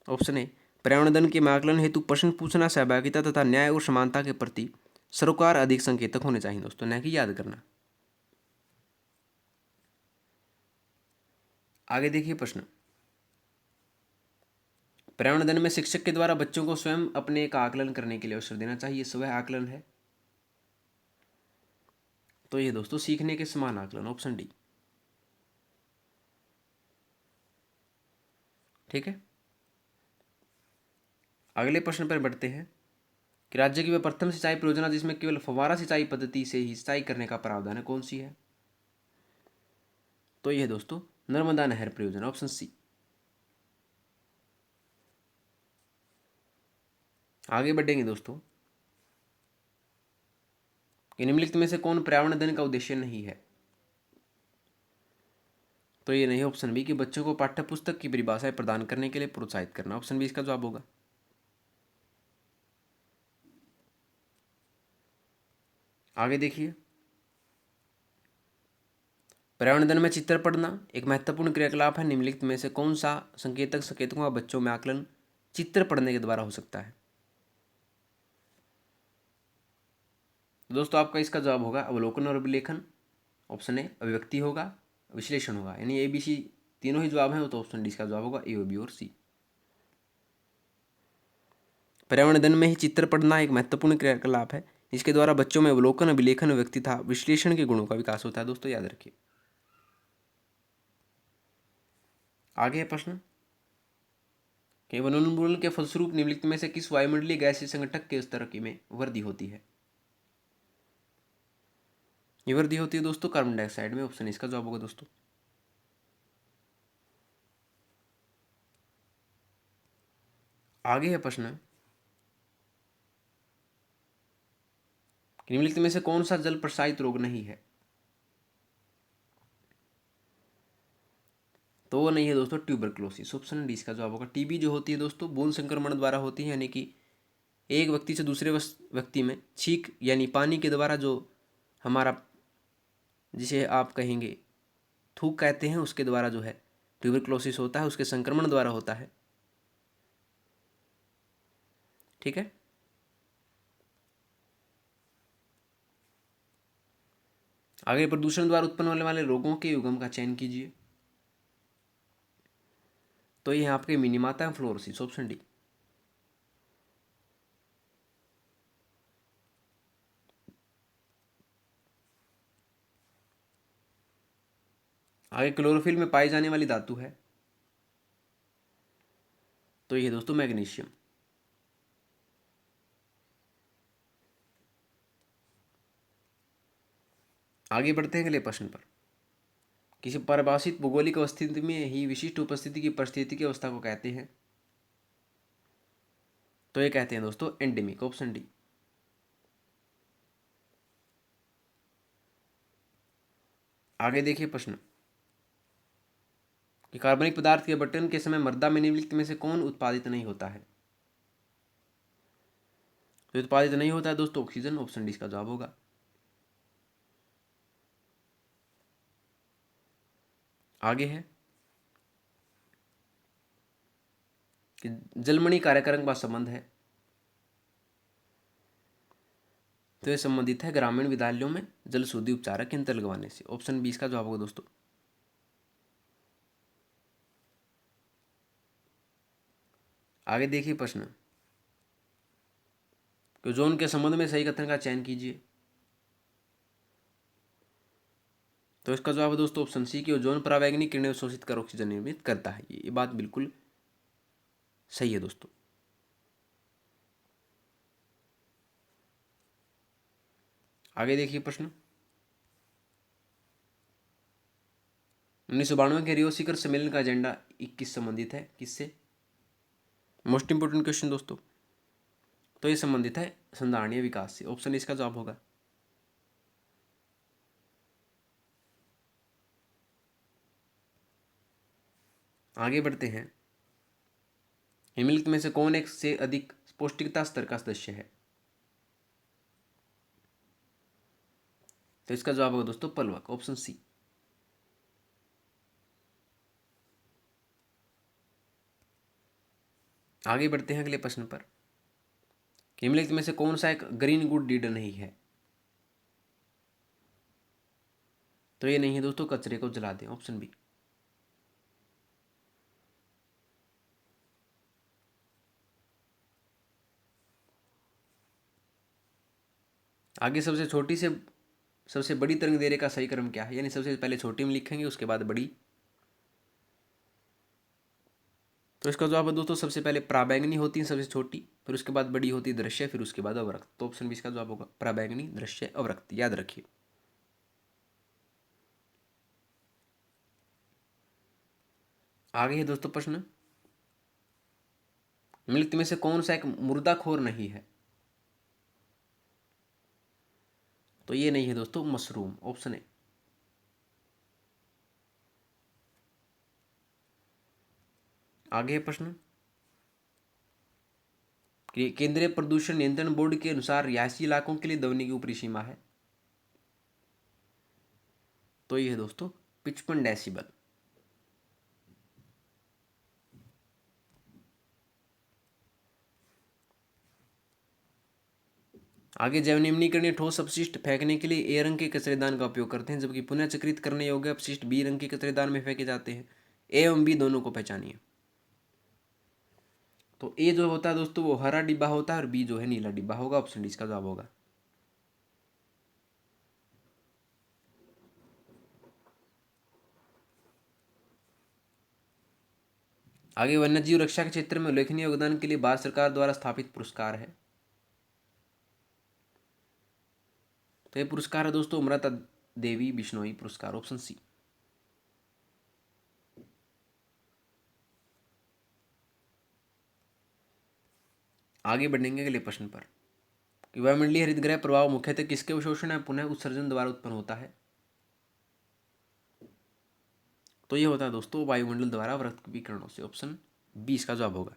ऑप्शन ए, पर्यावरण अध्ययन के आकलन हेतु प्रश्न पूछना, सहभागिता तथा न्याय और समानता के प्रति सरोकार अधिक संकेतक होने चाहिए दोस्तों, न कि याद करना। आगे देखिए प्रश्न, पर्यावरण अध्ययन में शिक्षक के द्वारा बच्चों को स्वयं अपने का आकलन करने के लिए अवसर देना चाहिए, स्वयं आकलन है। तो ये दोस्तों सीखने के समान आकलन, ऑप्शन डी। ठीक है, अगले प्रश्न पर बढ़ते हैं कि राज्य की वह प्रथम सिंचाई परियोजना जिसमें केवल फव्वारा सिंचाई पद्धति से ही सिंचाई करने का प्रावधान है, कौन सी है? तो यह दोस्तों नर्मदा नहर परियोजना, ऑप्शन सी। आगे बढ़ेंगे दोस्तों कि निम्नलिखित में से कौन पर्यावरण दिन का उद्देश्य नहीं है? तो ये नहीं, ऑप्शन बी कि बच्चों को पाठ्य पुस्तक की परिभाषाएं प्रदान करने के लिए प्रोत्साहित करना, ऑप्शन बी इसका जवाब होगा। आगे देखिए, पर्यावरण दिन में चित्र पढ़ना एक महत्वपूर्ण क्रियाकलाप है, निम्नलिखित में से कौन सा संकेतकों का बच्चों में आकलन चित्र पढ़ने के द्वारा हो सकता है? दोस्तों आपका इसका जवाब होगा अवलोकन और अभिलेखन, ऑप्शन ए। अभिव्यक्ति होगा, विश्लेषण होगा, यानी ए बी सी तीनों ही जवाब हैं, तो ऑप्शन डी इसका जवाब होगा ए, बी और सी। पर्यावरण दिन में ही चित्र पढ़ना एक महत्वपूर्ण क्रियाकलाप है, इसके द्वारा बच्चों में अवलोकन, अभिलेखन, व्यक्ति तथा विश्लेषण के गुणों का विकास होता है। दोस्तों याद रखिए। आगे है प्रश्न कि वनोन्मूलन के फलस्वरूप निम्नलिखित में से किस वायुमंडलीय गैसीय संघटक के स्तर में वृद्धि होती है? ये वृद्धि होती है दोस्तों कार्बन डाइऑक्साइड में, ऑप्शन इसका जवाब होगा दोस्तों। आगे है प्रश्न, निम्नलिखित में से कौन सा जल प्रसारित रोग नहीं है? तो वो नहीं है दोस्तों ट्यूबरक्लोसिस, ऑप्शन डी इसका जवाब होगा। टीबी जो होती है दोस्तों बूंद संक्रमण द्वारा होती है, यानी कि एक व्यक्ति से दूसरे व्यक्ति में छींक यानी पानी के द्वारा जो हमारा, जिसे आप कहेंगे थूक कहते हैं, उसके द्वारा जो है ट्यूबरक्लोसिस होता है, उसके संक्रमण द्वारा होता है। ठीक है, आगे प्रदूषण द्वारा उत्पन्न होने वाले रोगों के युग्म का चयन कीजिए। तो ये आपके मिनीमाता फ्लोरोसिस, ऑप्शन डी। आगे क्लोरोफिल में पाई जाने वाली धातु है, तो ये दोस्तों मैग्नीशियम। आगे बढ़ते हैं अगले प्रश्न पर। किसी परिभाषित भौगोलिक अवस्थिति में ही विशिष्ट उपस्थिति की परिस्थिति की अवस्था को कहते हैं? तो ये कहते हैं दोस्तों एंडेमिक, ऑप्शन डी। आगे देखिए प्रश्न कि कार्बनिक पदार्थ के अपघटन के समय मृदा में निम्नलिखित में से कौन उत्पादित नहीं होता है? तो उत्पादित नहीं होता है दोस्तों ऑक्सीजन, ऑप्शन डी इसका जवाब होगा। आगे है कि जलमणि कार्यक्रम का संबंध है, तो यह संबंधित है ग्रामीण विद्यालयों में जल शुद्धि उपचारक यंत्र लगवाने से, ऑप्शन बी इसका जवाब होगा दोस्तों। आगे देखिए प्रश्न कि ओजोन के संबंध में सही कथन का चयन कीजिए। तो इसका जवाब है दोस्तों ऑप्शन सी कि ओजोन परावैंगनी किरणें शोषित कर ऑक्सीजन निर्मित करता है। ये बात बिल्कुल सही है दोस्तों। आगे देखिए प्रश्न 1992 के रियो शिखर सम्मेलन का एजेंडा 21 संबंधित है किससे? मोस्ट इंपोर्टेंट क्वेश्चन दोस्तों। तो ये संबंधित है संधारणीय विकास से, ऑप्शन इसका जवाब होगा। आगे बढ़ते हैं, निम्नलिखित में से कौन एक से अधिक पौष्टिकता स्तर का सदस्य है? तो इसका जवाब होगा दोस्तों पलवक, ऑप्शन सी। आगे बढ़ते हैं अगले प्रश्न पर, निम्नलिखित में से कौन सा एक ग्रीन गुड डीड नहीं है? तो ये नहीं है दोस्तों कचरे को जला दें, ऑप्शन बी। आगे सबसे छोटी से सबसे बड़ी तरंग दैर्ध्य का सही क्रम क्या है, यानी सबसे पहले छोटी में लिखेंगे उसके बाद बड़ी। तो इसका जवाब है दोस्तों सबसे पहले पराबैंगनी होती है सबसे छोटी, फिर उसके बाद बड़ी होती है दृश्य, फिर उसके बाद अवरक्त। तो ऑप्शन बी इसका जवाब होगा पराबैंगनी, दृश्य, अवरक्त, याद रखिए। आगे है दोस्तों प्रश्न, निम्नलिखित में से कौन सा एक मुर्दाखोर नहीं है? तो ये नहीं है दोस्तों मशरूम, ऑप्शन ए। आगे है प्रश्न, केंद्रीय प्रदूषण नियंत्रण बोर्ड के अनुसार रिहायशी इलाकों के लिए ध्वनि की ऊपरी सीमा है? तो ये है दोस्तों 55 डेसिबल। आगे जैव निम्नीकरणीय ठोस अपशिष्ट फेंकने के लिए ए रंग के कचरेदान का उपयोग करते हैं, जबकि पुनः चक्रित करने योग्य अपशिष्ट बी रंग के कचरेदान में फेंके जाते हैं। ए एवं बी दोनों को पहचानिए। तो ए जो होता है दोस्तों वो हरा डिब्बा होता है और बी जो है नीला डिब्बा होगा। ऑप्शन डी इसका जवाब होगा। आगे वन्यजीव रक्षा के क्षेत्र में उल्लेखनीय योगदान के लिए भारत सरकार द्वारा स्थापित पुरस्कार है? तो ये पुरस्कार है दोस्तों अमृता देवी बिश्नोई पुरस्कार, ऑप्शन सी। आगे बढ़ेंगे अगले प्रश्न पर कि वायुमंडलीय हरितगृह प्रभाव मुख्यतः किसके अवशोषण या पुनः उत्सर्जन द्वारा उत्पन्न होता है? तो ये होता है दोस्तों वायुमंडल द्वारा अवरक्त विकिरणों से। ऑप्शन बी इसका जवाब होगा।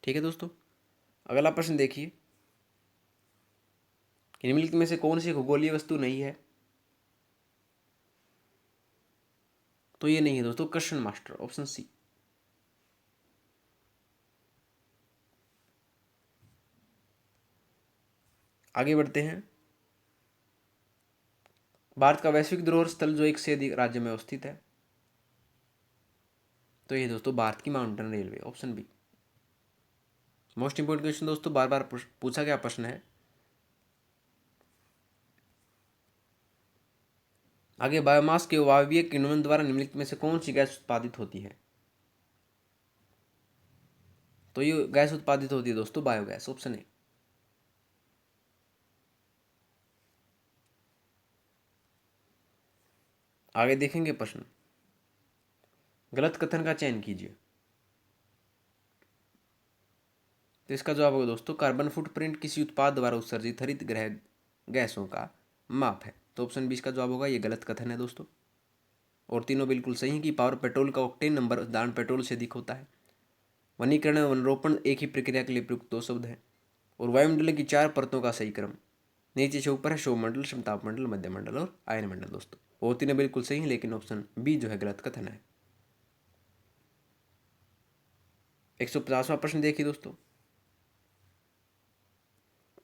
ठीक है दोस्तों, अगला प्रश्न देखिए कि निम्नलिखित में से कौन सी खगोलीय वस्तु नहीं है? तो ये नहीं है दोस्तों क्वेश्चन मास्टर, ऑप्शन सी। आगे बढ़ते हैं, भारत का वैश्विक धरोहर स्थल जो एक से अधिक राज्य में अवस्थित है? तो ये दोस्तों भारत की mountain railway, option B. Most important question दोस्तों, बार बार पूछा गया प्रश्न है। आगे बायोमास के वायवीय किण्वन द्वारा निम्नलिखित में से कौन सी गैस उत्पादित होती है? तो ये गैस उत्पादित होती है दोस्तों बायोगैस, ऑप्शन ए। आगे देखेंगे प्रश्न, गलत कथन का चयन कीजिए। तो इसका जवाब होगा दोस्तों कार्बन फुटप्रिंट किसी उत्पाद द्वारा उत्सर्जित हरित गृह गैसों का माप है। तो ऑप्शन बी इसका जवाब होगा, ये गलत कथन है दोस्तों। और तीनों बिल्कुल सही है कि पावर पेट्रोल का ऑक्टेन नंबर दान पेट्रोल से अधिक होता है। वनीकरण और वनरोपण एक ही प्रक्रिया के लिए प्रयुक्त दो शब्द हैं। और वायुमंडल की 4 परतों का सही क्रम नीचे से ऊपर है शोभमंडल, समतापमंडल, मध्यमंडल और आयनमंडल दोस्तों। वो तीनों बिल्कुल सही है, लेकिन ऑप्शन बी जो है गलत कथन है। 150वां प्रश्न देखिए दोस्तों,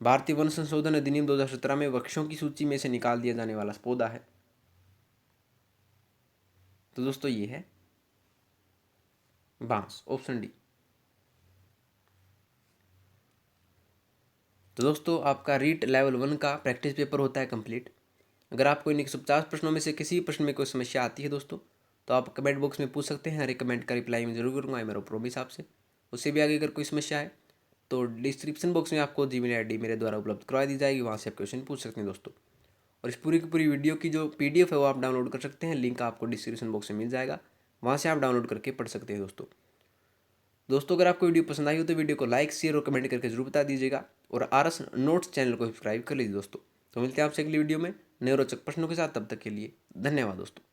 भारतीय वन संशोधन अधिनियम 2017 में वृक्षों की सूची में से निकाल दिया जाने वाला पौधा है? तो दोस्तों ये है बांस, ऑप्शन डी। तो दोस्तों आपका रीट लेवल 1 का प्रैक्टिस पेपर होता है कंप्लीट। अगर आपको इन 150 प्रश्नों में से किसी प्रश्न में कोई समस्या आती है दोस्तों, तो आप कमेंट बॉक्स में पूछ सकते हैं। हर एक कमेंट का रिप्लाई मैं जरूर करूँगा, मेरा प्रॉमिस आपसे। उससे भी आगे अगर कोई समस्या है तो डिस्क्रिप्शन बॉक्स में आपको जीमेल आईडी मेरे द्वारा उपलब्ध करवा दी जाएगी, वहाँ से आप क्वेश्चन पूछ सकते हैं दोस्तों। और इस पूरी की पूरी वीडियो की जो PDF है वो आप डाउनलोड कर सकते हैं, लिंक आपको डिस्क्रिप्शन बॉक्स में मिल जाएगा, वहाँ से आप डाउनलोड करके पढ़ सकते हैं दोस्तों अगर आपको वीडियो पसंद आई हो तो वीडियो को लाइक, शेयर और कमेंट करके जरूर बता दीजिएगा। और RS नोट्स चैनल को सब्सक्राइब कर लीजिए दोस्तों। तो मिलते हैं आपसे अगली वीडियो में नए रोचक प्रश्नों के साथ, तब तक के लिए धन्यवाद दोस्तों।